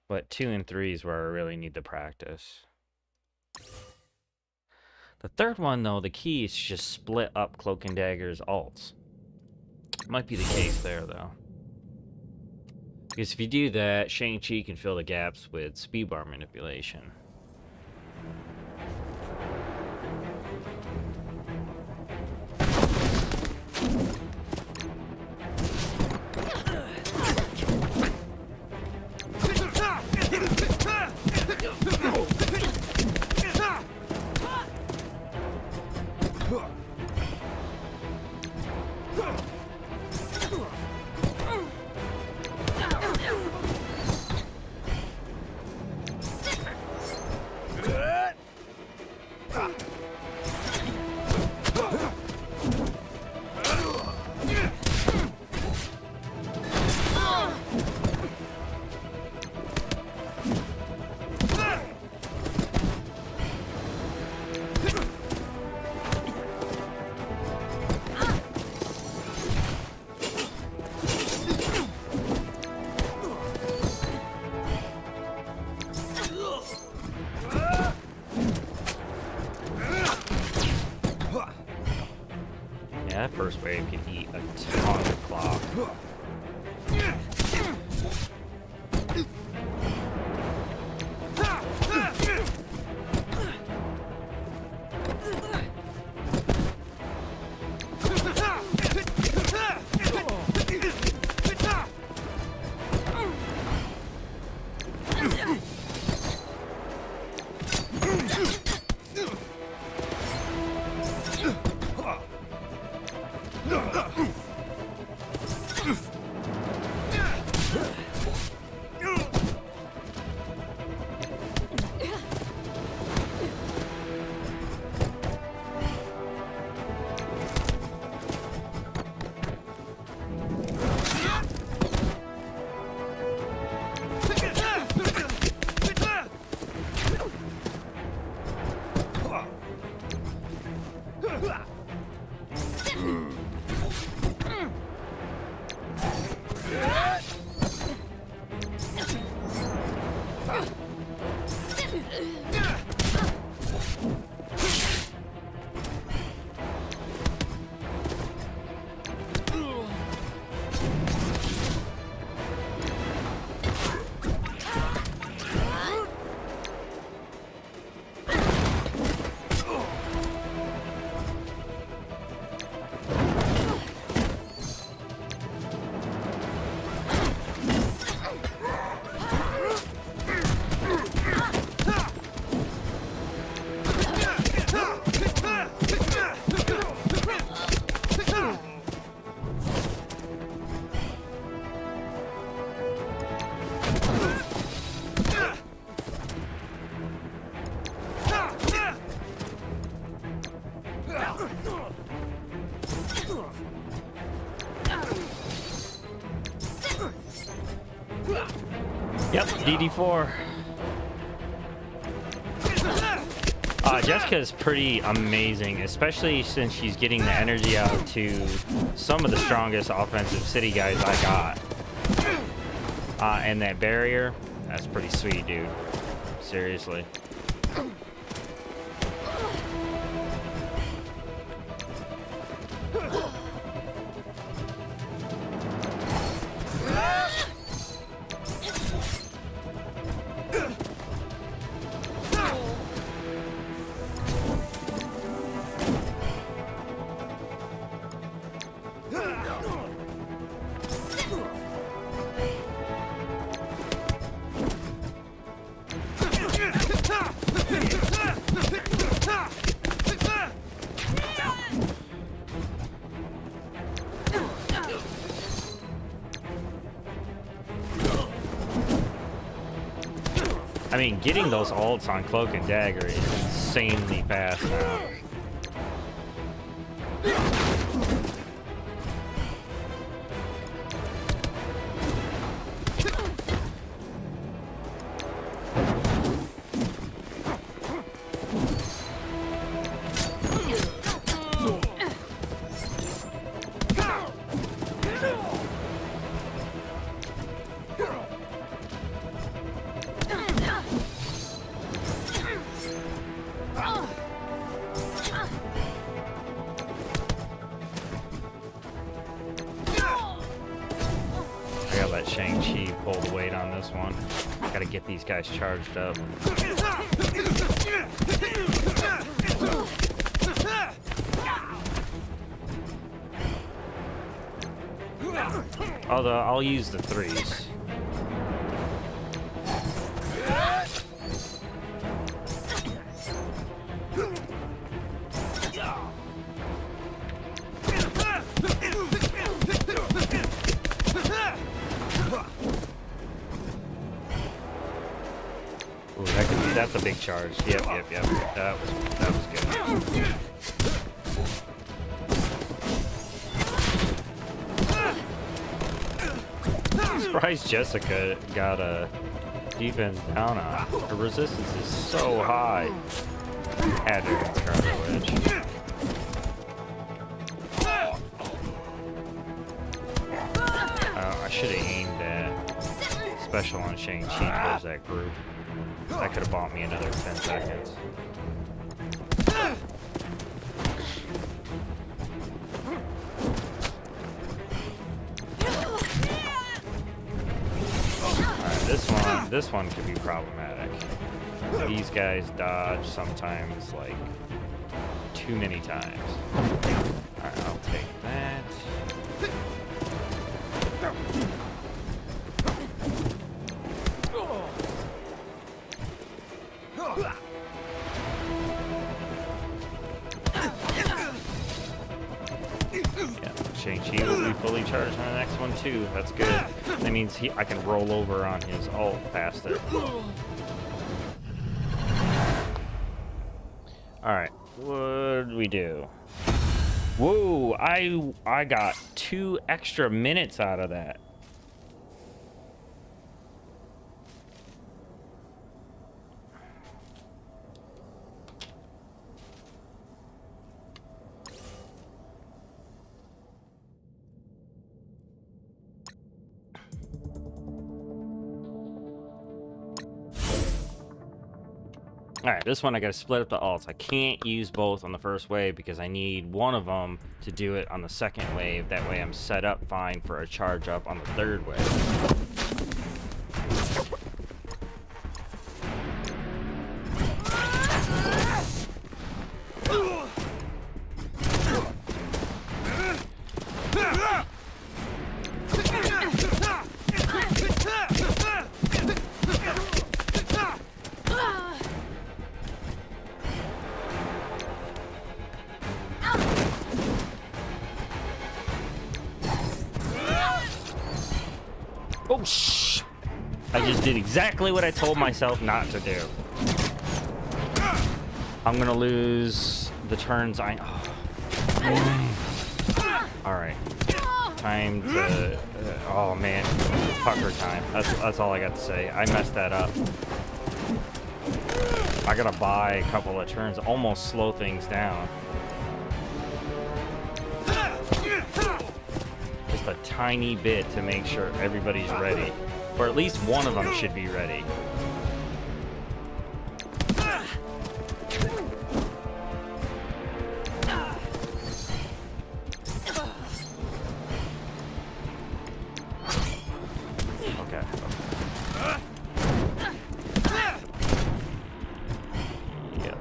But 2 and 3 is where I really need the practice. The third one, though, the key is to just split up Cloak and Dagger's alts. Might be the case there, though. Because if you do that, Shang-Chi can fill the gaps with speed bar manipulation. That first wave can eat a ton of clock. Yep, DD4. Jessica's pretty amazing, especially since she's getting the energy out to some of the strongest offensive city guys I got. And that barrier, that's pretty sweet, dude. Seriously. I mean, getting those ults on Cloak and Dagger is insanely fast now. Let Shang-Chi pull the weight on this one. Gotta get these guys charged up. Although I'll use the threes. That's a big charge. Yep. That was good. I'm surprised Jessica got a defense down on. Her resistance is so high. Had her in Scarlet Witch. I should have aimed that special on Shang-Chi towards that group. That could have bought me another 10 seconds. Alright, this one could be problematic. These guys dodge sometimes like too many times. Alright, I'll take that. Shang-Chi will be fully charged on the next one too. That's good. That means I can roll over on his ult faster. Alright, what did we do? Whoa, I got 2 extra minutes out of that. Alright, this one I gotta split up the ults. I can't use both on the first wave because I need one of them to do it on the second wave. That way I'm set up fine for a charge up on the third wave. Oh, shh! I just did exactly what I told myself not to do. I'm gonna lose the turns I... Oh. Alright. Time to... oh, man. Pucker time. That's all I got to say. I messed that up. I gotta buy a couple of turns. Almost slow things down. Just a tiny bit to make sure everybody's ready. Or at least one of them should be ready. Okay. Yep.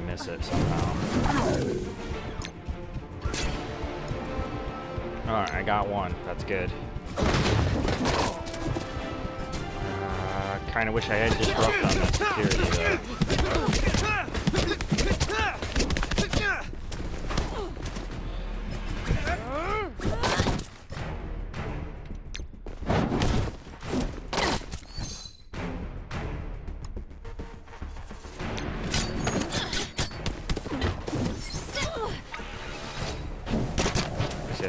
Miss it somehow. Alright, I got one. That's good. Kind of wish I had disrupt on that security though.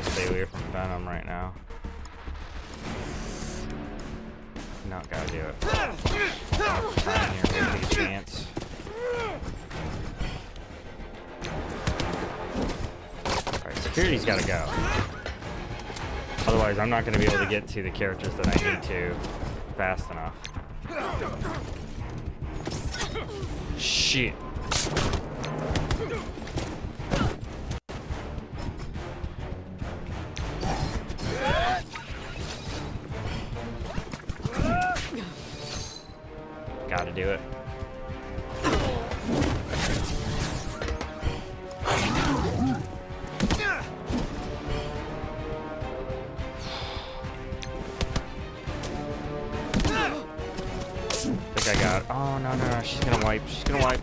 Stay away from Venom right now. Not gotta do it. Try here, we'll take a chance. Alright, security's gotta go. Otherwise, I'm not gonna be able to get to the characters that I need to fast enough. Shit. Gotta do it. I think I got it. Oh, no, no, no. She's gonna wipe. She's gonna wipe.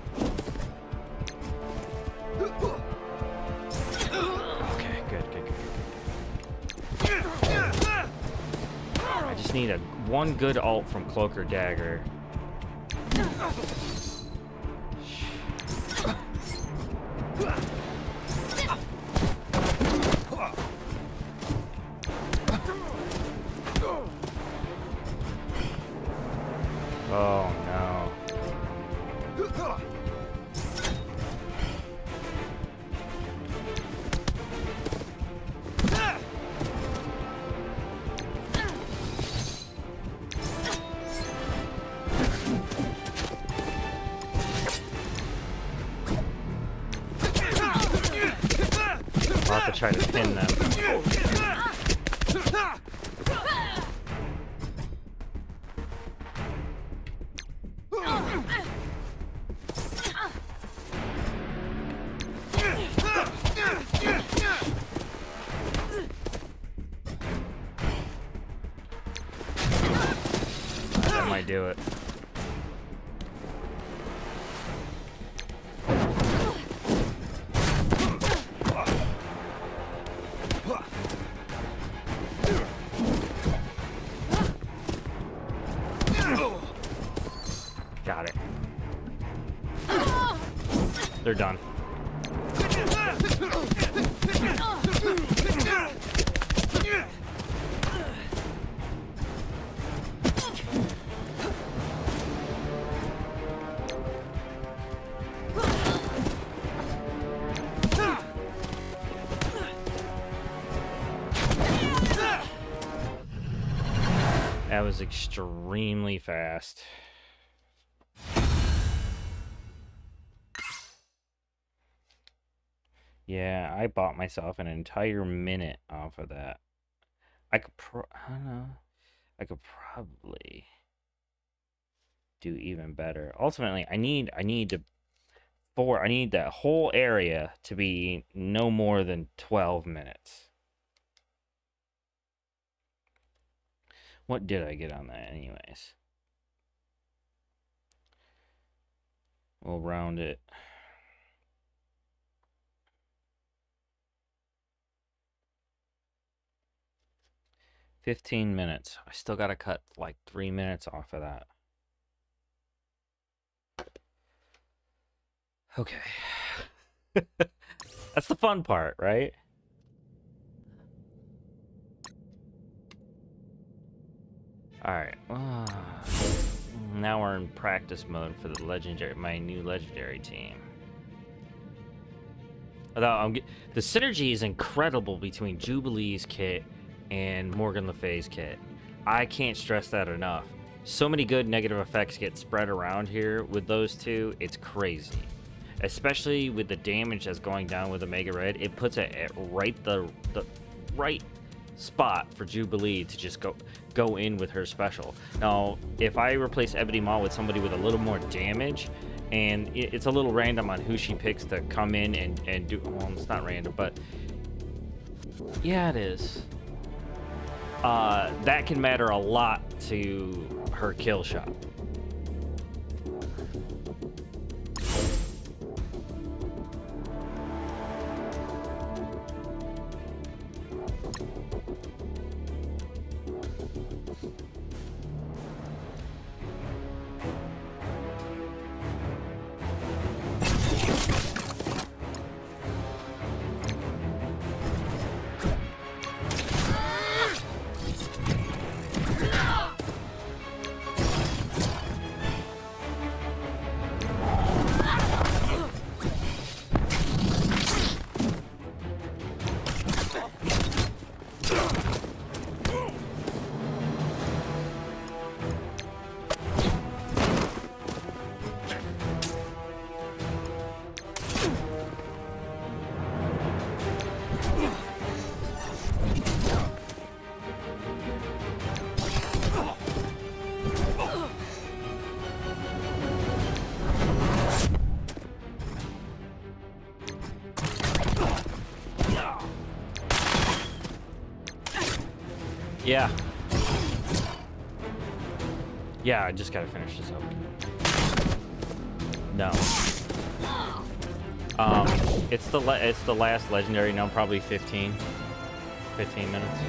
Okay, good, good, good, good, good. I just need one good ult from Cloak or Dagger. Oh no. I'll have to try to pin them. That might do it. Got it. They're done. That was extremely fast. Yeah, I bought myself an entire minute off of that. I don't know. I could probably do even better. Ultimately, I need that whole area to be no more than 12 minutes. What did I get on that anyways? We'll round it. $15 minutes. I still gotta cut like 3 minutes off of that. Okay. That's the fun part, right? Alright. Now we're in practice mode for my new legendary team. Although the synergy is incredible between Jubilee's kit and Morgan Le Fay's kit. I can't stress that enough. So many good negative effects get spread around here with those two. It's crazy. Especially with the damage that's going down with Omega Red. It puts it at the right spot for Jubilee to just go in with her special. Now, if I replace Ebony Maw with somebody with a little more damage, and it's a little random on who she picks to come in and do... Well, it's not random, but... Yeah, it is. That can matter a lot to her kill shot. Yeah. Yeah, I just gotta finish this up. No. It's the last legendary. No, probably 15 minutes.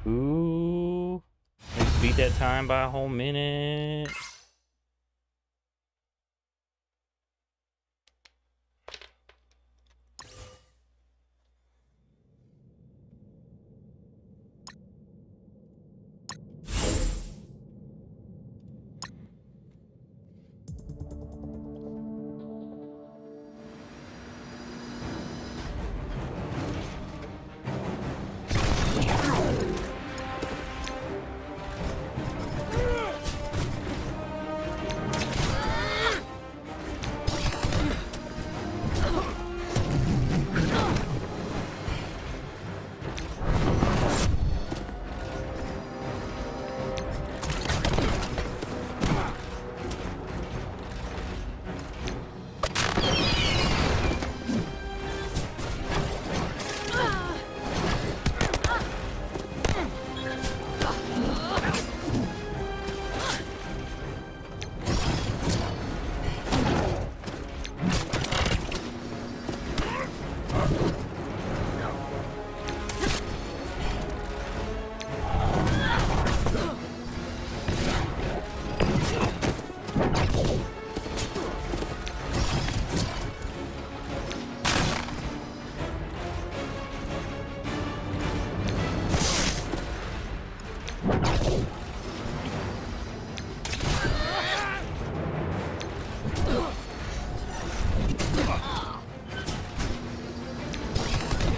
Ooh, let's beat that time by a whole minute.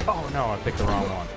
Oh no, I picked the wrong one.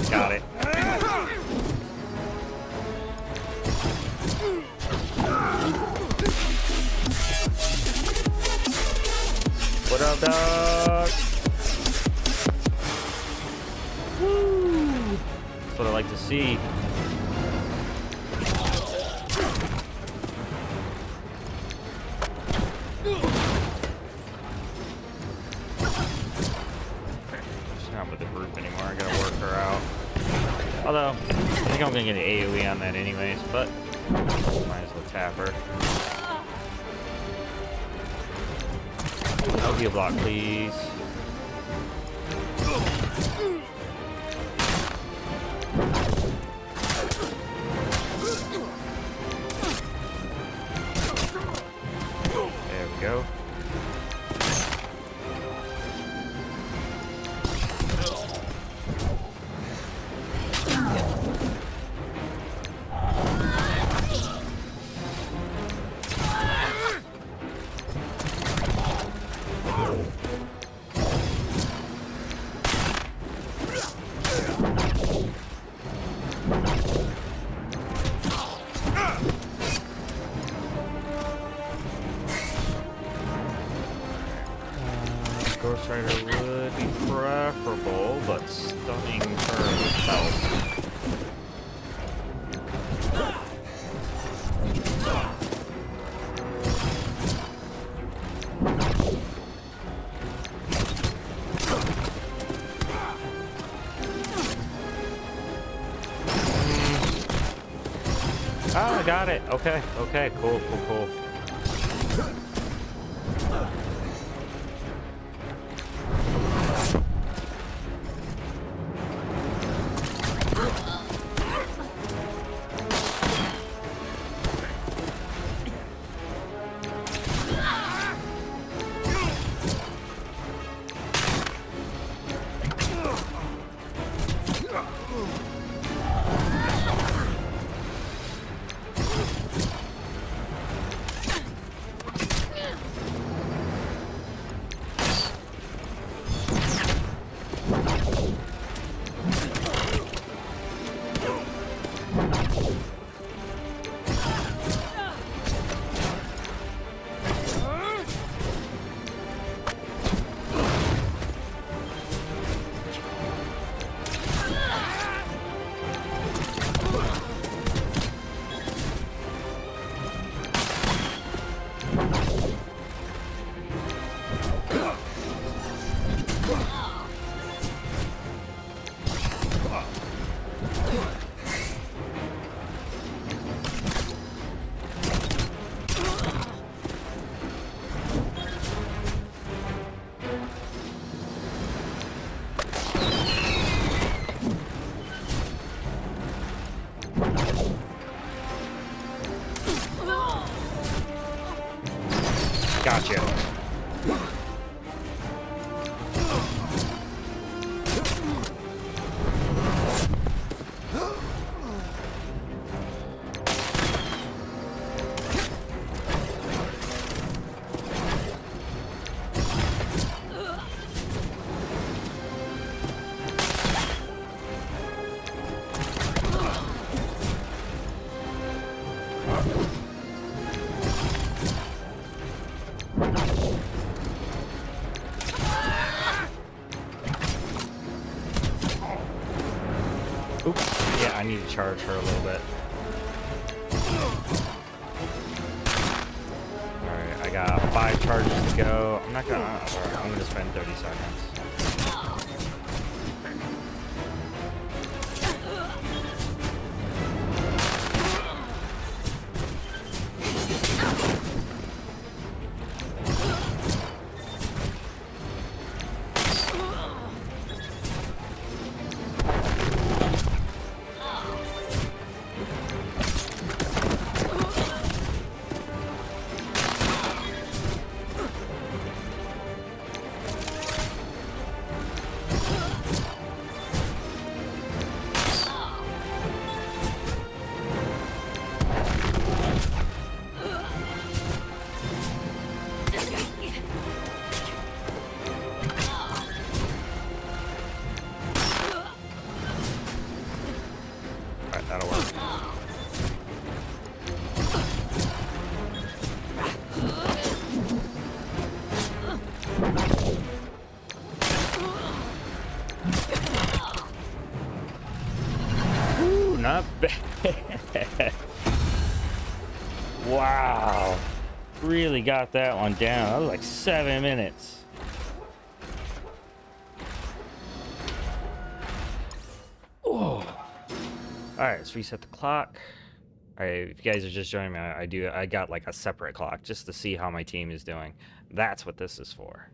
Got it. What up, dog? Woo! That's what I like to see. She's not with the group anymore. I gotta work her out. Although, I think I'm gonna get an AoE on that anyways, but might as well tap her. No heal block, please. There we go. Ghost Rider would be preferable, but stunning her herself. Oh, I got it. Okay, okay, cool, cool, cool. Gotcha. Oops. Yeah, I need to charge her a little bit. Alright, I got 5 charges to go. I'm gonna spend 30 seconds. That'll work. Ooh, not bad. Wow. Really got that one down. That was like 7 minutes. All right, let's reset the clock. All right, if you guys are just joining me, I got like a separate clock just to see how my team is doing. That's what this is for.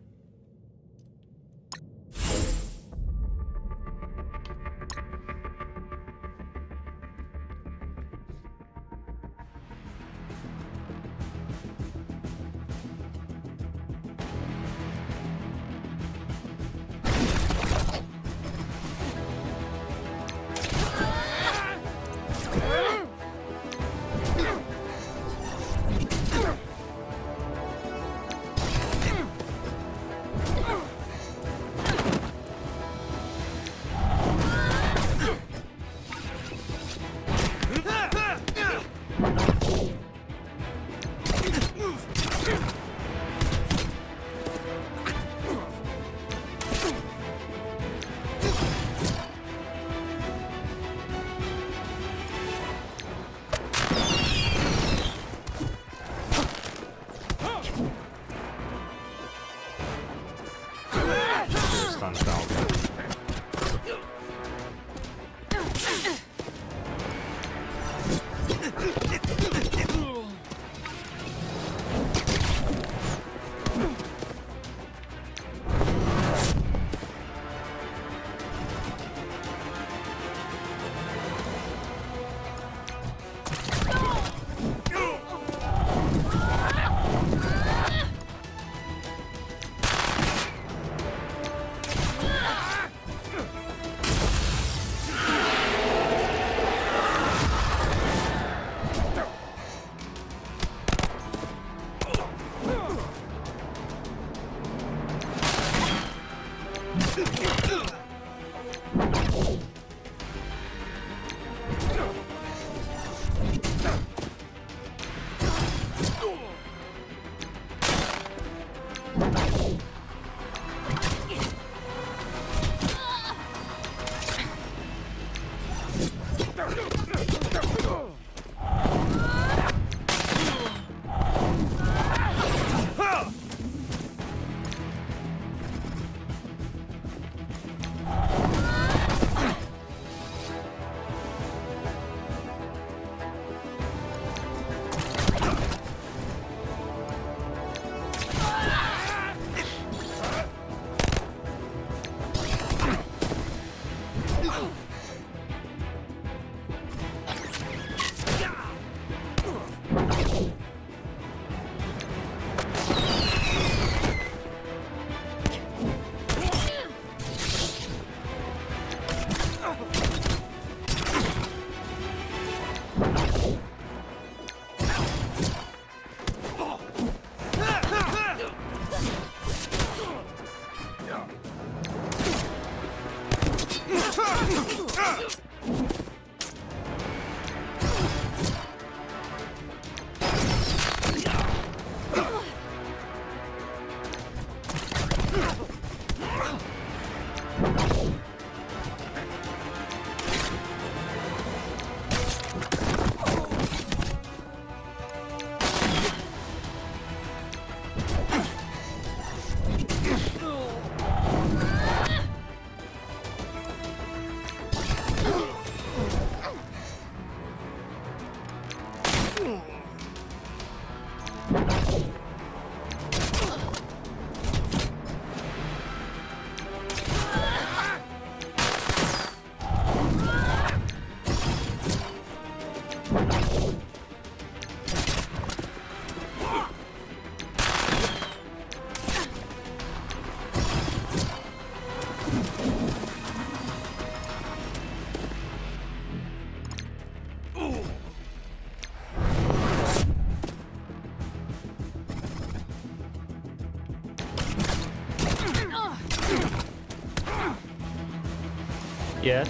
Yes.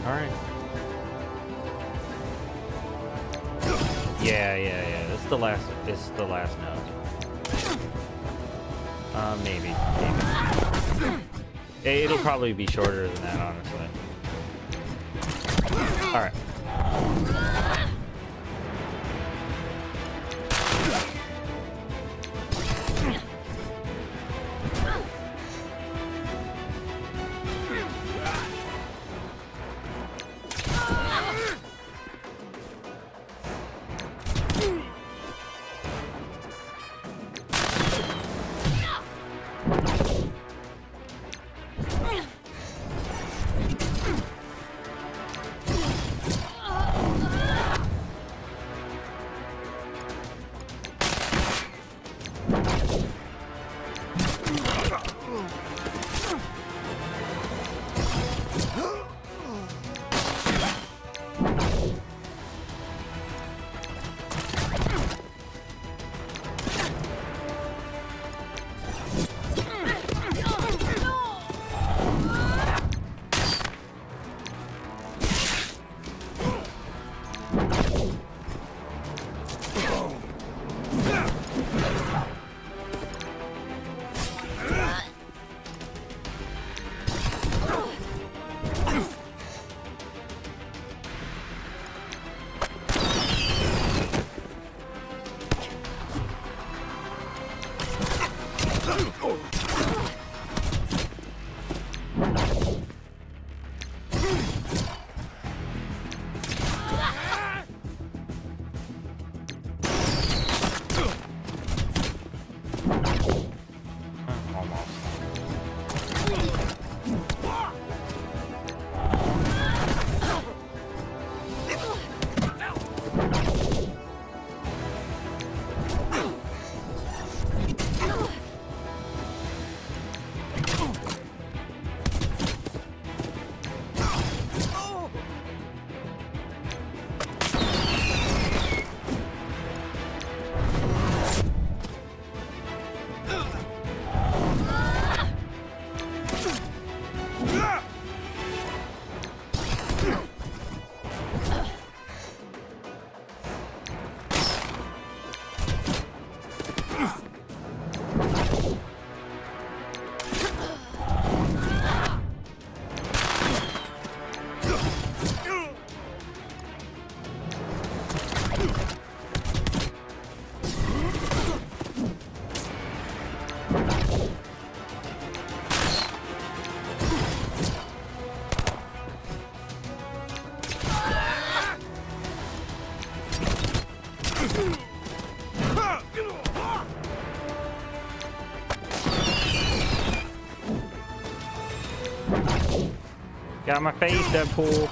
All right. Yeah. This is the last. This is the last note. Maybe. It'll probably be shorter than that, honestly. All right. Got my face, Deadpool.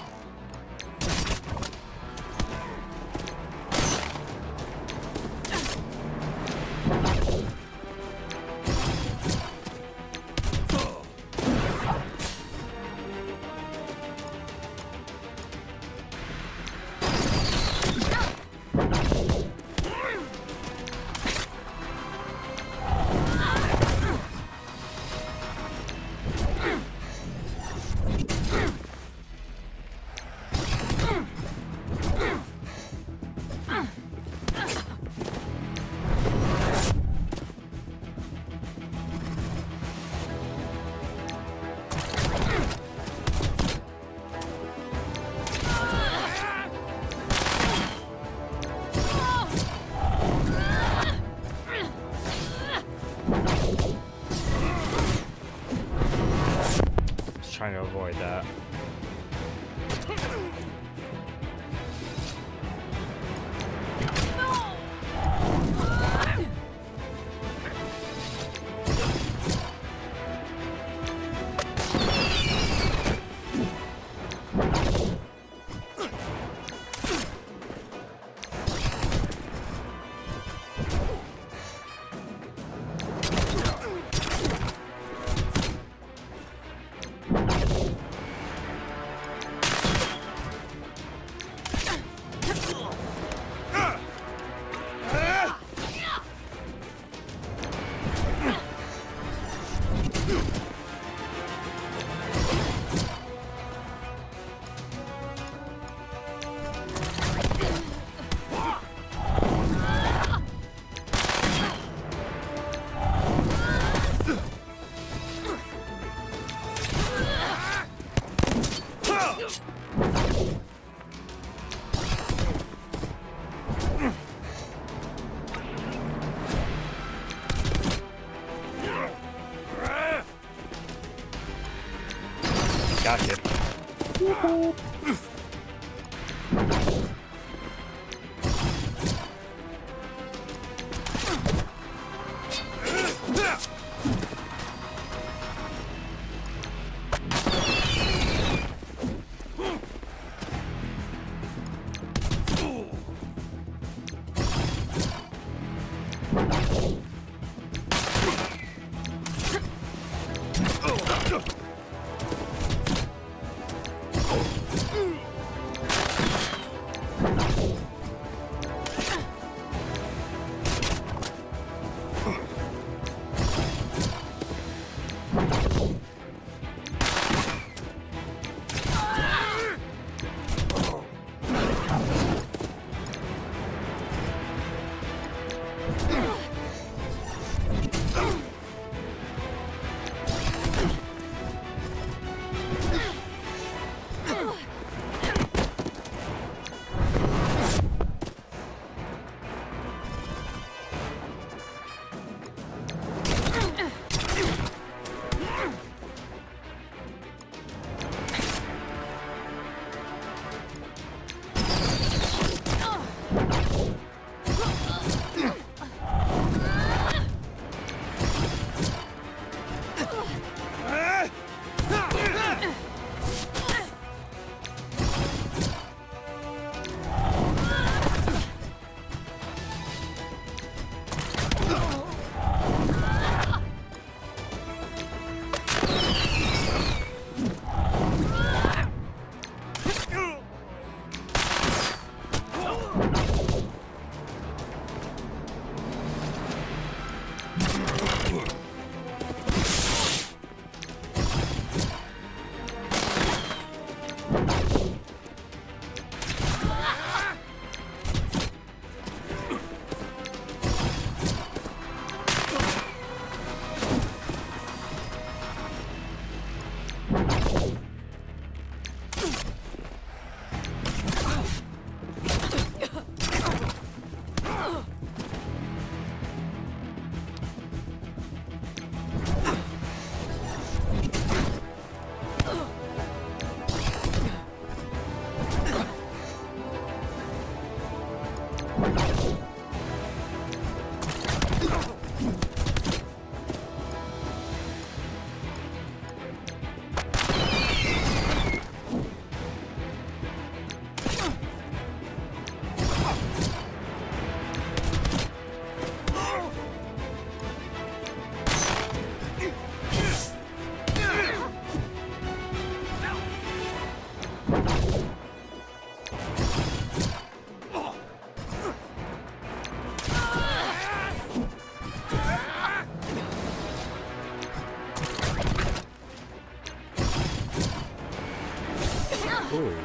Ooh,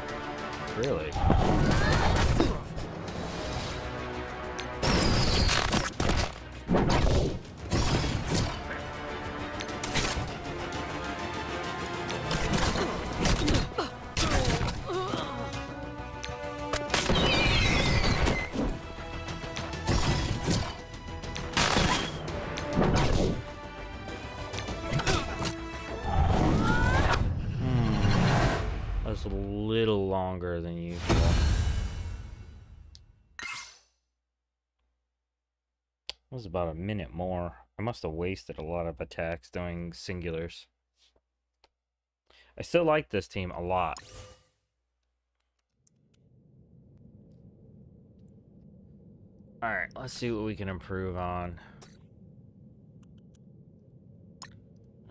really? A little longer than usual. It was about a minute more. I must have wasted a lot of attacks doing singulars. I still like this team a lot. Alright, let's see what we can improve on.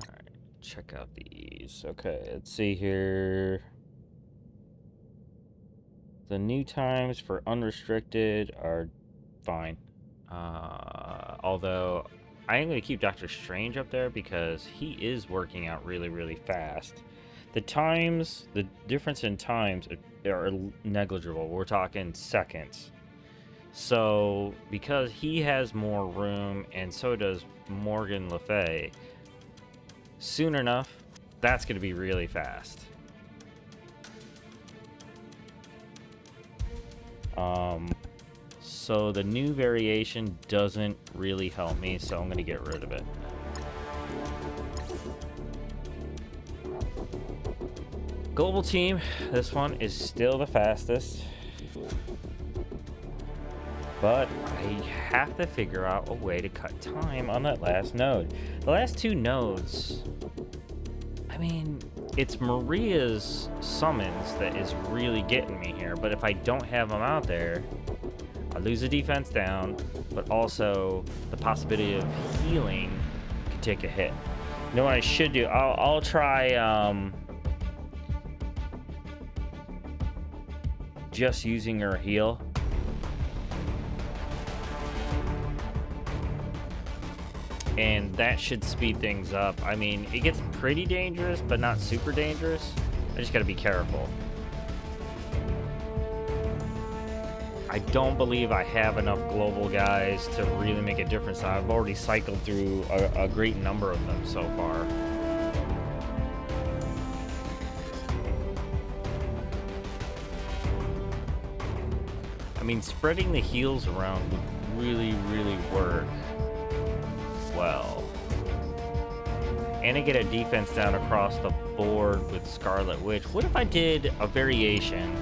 Alright, check out these. Okay, let's see here. The new times for unrestricted are fine. Although, I am going to keep Doctor Strange up there because he is working out really, really fast. The times, the difference in times are negligible. We're talking seconds. So, because he has more room, and so does Morgan Le Fay, soon enough, that's going to be really fast. So the new variation doesn't really help me, so I'm going to get rid of it. Global team, this one is still the fastest. But I have to figure out a way to cut time on that last node. The last two nodes, I mean, it's Maria's summons that is really getting me here. But if I don't have them out there, I lose the defense down, but also the possibility of healing could take a hit. You know what I should do? I'll try just using her heal. And that should speed things up. I mean, it gets pretty dangerous, but not super dangerous. I just gotta be careful. I don't believe I have enough global guys to really make a difference. I've already cycled through a great number of them so far. I mean, spreading the heals around would really, really work well. And I get a defense down across the board with Scarlet Witch. What if I did a variation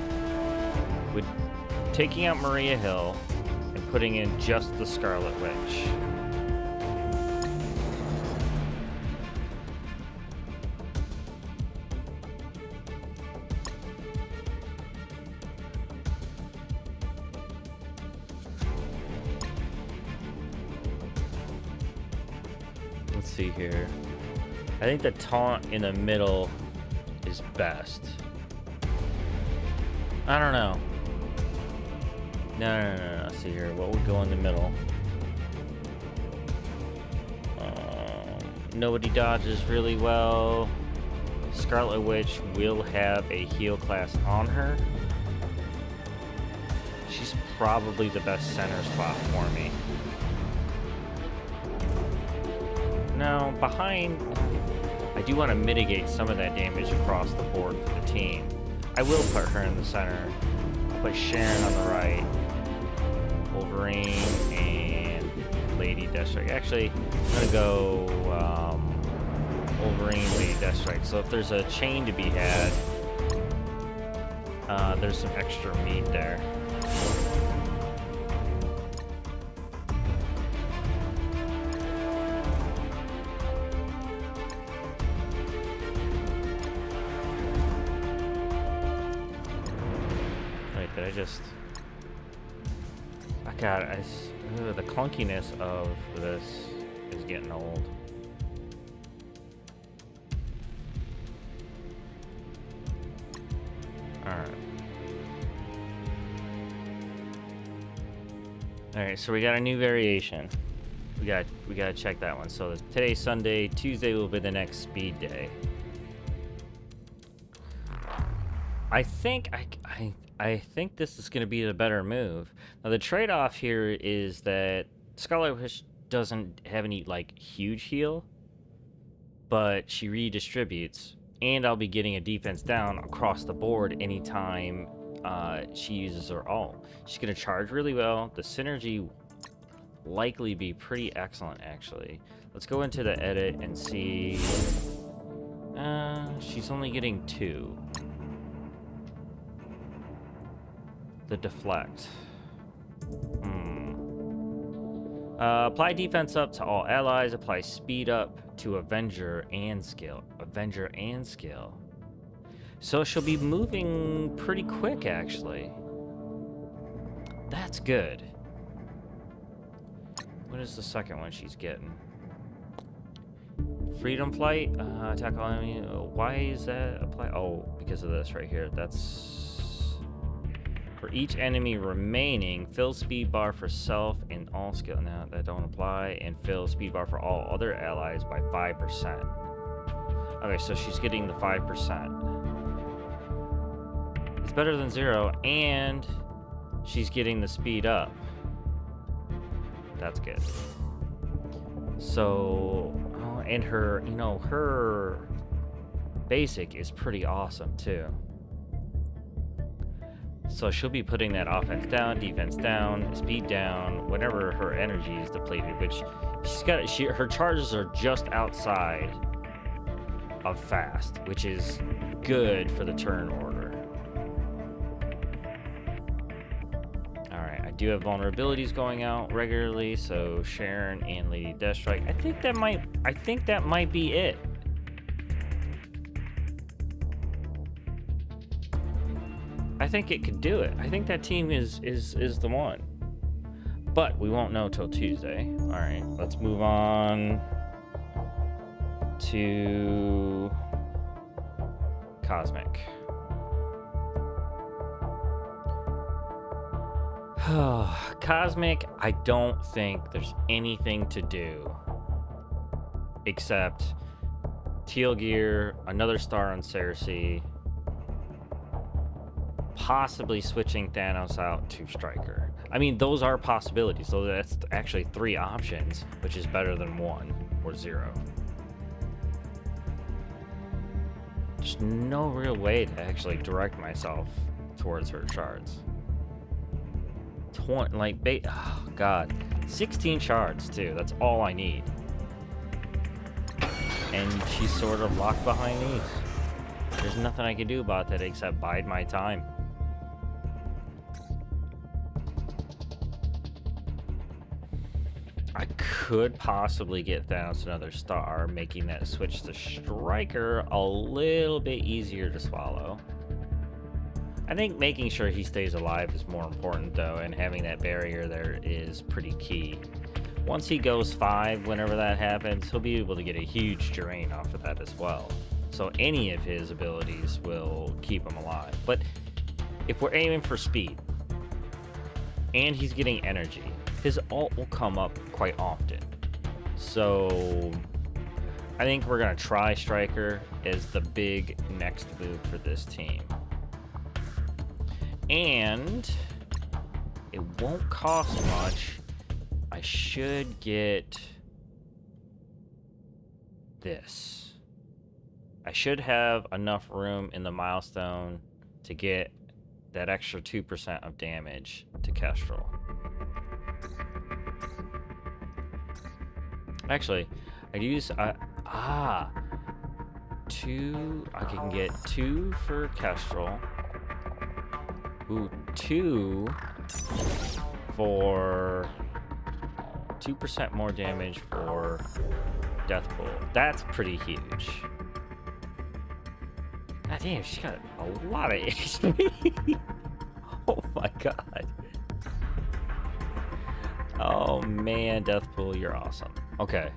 with taking out Maria Hill and putting in just the Scarlet Witch? Let's see here. I think the taunt in the middle is best. I don't know. No. Let's see here. What would go in the middle? Nobody dodges really well. Scarlet Witch will have a heal class on her. She's probably the best center spot for me. Now, behind, I do want to mitigate some of that damage across the board for the team. I will put her in the center. I'll put Sharon on the right. Wolverine and Lady Deathstrike. Actually, I'm going to go Wolverine, Lady Deathstrike. So if there's a chain to be had, there's some extra meat there. The clunkiness of this is getting old. Alright, so we got a new variation. We gotta check that one. So today's Sunday, Tuesday will be the next speed day. I think I think this is going to be the better move. Now, the trade-off here is that Scarlet Witch doesn't have any, like, huge heal, but she redistributes, and I'll be getting a defense down across the board anytime she uses her ult. She's going to charge really well. The synergy likely be pretty excellent, actually. Let's go into the edit and see. She's only getting 2. The deflect. Apply defense up to all allies. Apply speed up to Avenger and skill. So she'll be moving pretty quick, actually. That's good. What is the second one she's getting? Freedom Flight. Attack all enemy. Why is that apply? Oh, because of this right here. That's... For each enemy remaining, fill speed bar for self and all skill. Now that don't apply. And fill speed bar for all other allies by 5%. Okay, so she's getting the 5%. It's better than 0, and she's getting the speed up. That's good. So, and her, you know, her basic is pretty awesome too. So she'll be putting that offense down, defense down, speed down, whenever her energy is depleted, which she's got. Her charges are just outside of fast, which is good for the turn order. Alright, I do have vulnerabilities going out regularly, so Sharon and Lady Deathstrike. I think that might be it. I think it could do it. I think that team is the one. But we won't know till Tuesday. Alright, let's move on to Cosmic. Cosmic, I don't think there's anything to do except teal gear, another star on Cersei, possibly switching Thanos out to Striker. I mean, those are possibilities. So that's actually 3 options, which is better than 1 or 0. There's no real way to actually direct myself towards her shards. Oh god, 16 shards too. That's all I need. And she's sort of locked behind these. There's nothing I can do about that except bide my time. I could possibly get Thanos another star, making that switch to Striker a little bit easier to swallow. I think making sure he stays alive is more important though, and having that barrier there is pretty key. Once he goes 5, whenever that happens, he'll be able to get a huge drain off of that as well. So any of his abilities will keep him alive. But if we're aiming for speed, and he's getting energy, his ult will come up quite often. So I think we're gonna try Striker as the big next move for this team. And it won't cost much. I should get this. I should have enough room in the milestone to get that extra 2% of damage to Kestrel. Actually, I use two. I can get 2 for Kestrel. Ooh, 2 for 2% more damage for Deathpool. That's pretty huge. God damn, she got a lot of HP. Oh my god. Oh man, Deathpool, you're awesome. Okay.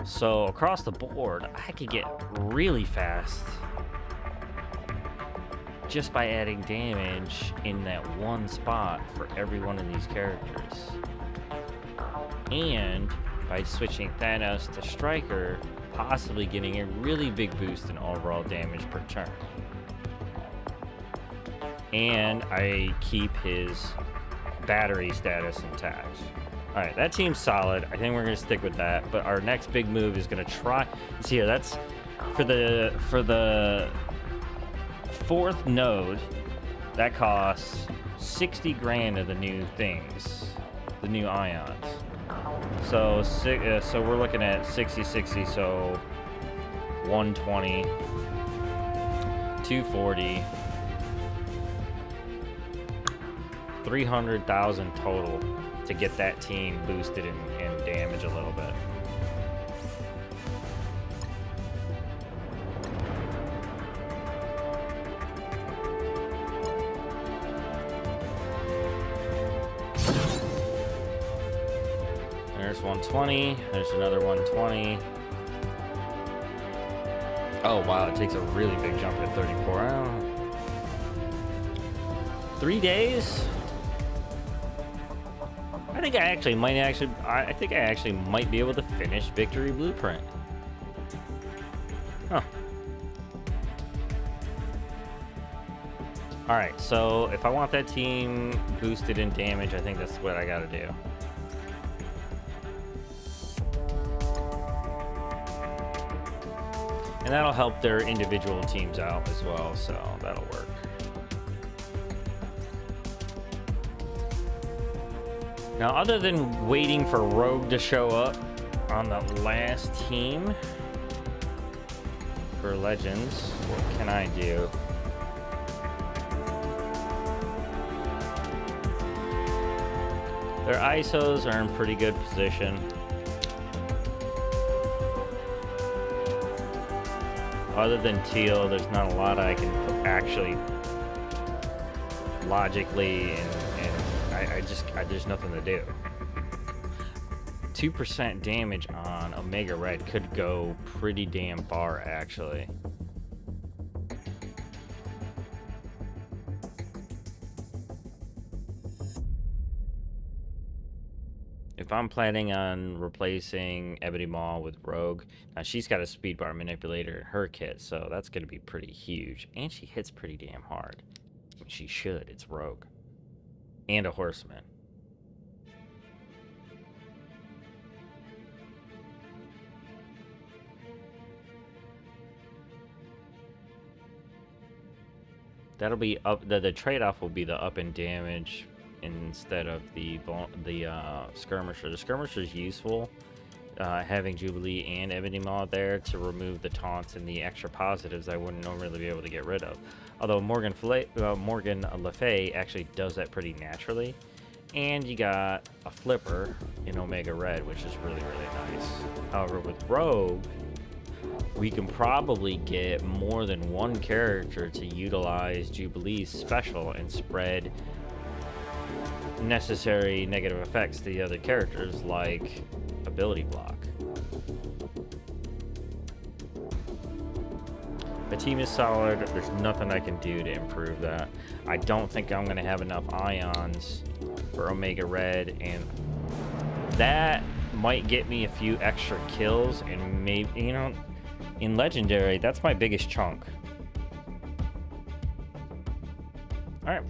So across the board, I could get really fast just by adding damage in that one spot for every one of these characters. And by switching Thanos to Striker, possibly getting a really big boost in overall damage per turn. And I keep his battery status intact. Alright, that team's solid. I think we're going to stick with that. But our next big move is going to try... See here, that's for the 4th node. That costs 60 grand of the new things. The new ions. So we're looking at 60, so 120, 240, 300,000 total to get that team boosted and damage a little bit. There's 120, there's another 120. Oh wow, it takes a really big jump at 34. I don't know. 3 days? I think I actually might be able to finish Victory Blueprint. Huh. Alright, so if I want that team boosted in damage, I think that's what I gotta do. And that'll help their individual teams out as well, so that'll work. Now, other than waiting for Rogue to show up, on the last team for Legends. What can I do? Their ISOs are in pretty good position. Other than teal, there's not a lot I can actually logically, and there's nothing to do. 2% damage on Omega Red could go pretty damn far, actually. If I'm planning on replacing Ebony Maw with Rogue, now she's got a speed bar manipulator in her kit, so that's going to be pretty huge. And she hits pretty damn hard. I mean, she should. It's Rogue. And a Horseman. That'll be up. The trade-off will be the up in damage instead of the skirmisher. The skirmisher is useful, having Jubilee and Ebony Maw there to remove the taunts and the extra positives I wouldn't normally be able to get rid of. Although Morgan Le Fay actually does that pretty naturally. And you got a flipper in Omega Red, which is really, really nice. However, with Rogue, we can probably get more than one character to utilize Jubilee's special and spread necessary negative effects to the other characters, like ability block. The team is solid. There's nothing I can do to improve that. I don't think I'm going to have enough ions for Omega Red, and that might get me a few extra kills, and maybe, you know, in Legendary, that's my biggest chunk. Alright.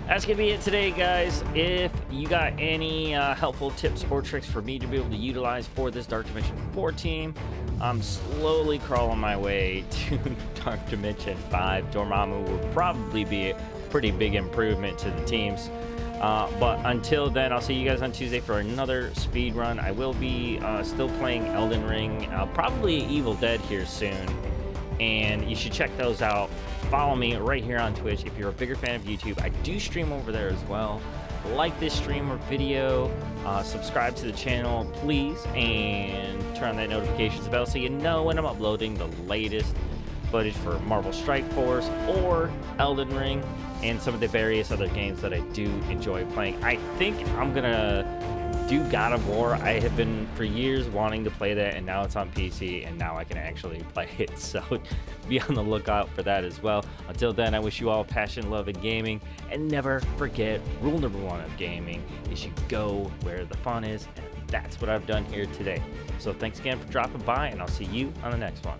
That's going to be it today, guys. If you got any helpful tips or tricks for me to be able to utilize for this Dark Dimension 4 team, I'm slowly crawling my way to Dark Dimension 5. Dormammu will probably be a pretty big improvement to the teams. But until then, I'll see you guys on Tuesday for another speed run. I will be still playing Elden Ring, probably Evil Dead here soon, and you should check those out. Follow me right here on Twitch if you're a bigger fan of YouTube. I do stream over there as well. Like this stream or video, subscribe to the channel, please, and turn on that notifications bell so you know when I'm uploading the latest footage for Marvel Strike Force or Elden Ring and some of the various other games that I do enjoy playing. I think I'm gonna do God of War. I have been for years wanting to play that, and now it's on PC, and now I can actually play it, so be on the lookout for that as well. Until then, I wish you all passion, love, and gaming, and never forget, rule number 1 of gaming is you go where the fun is, and that's what I've done here today. So thanks again for dropping by, and I'll see you on the next one.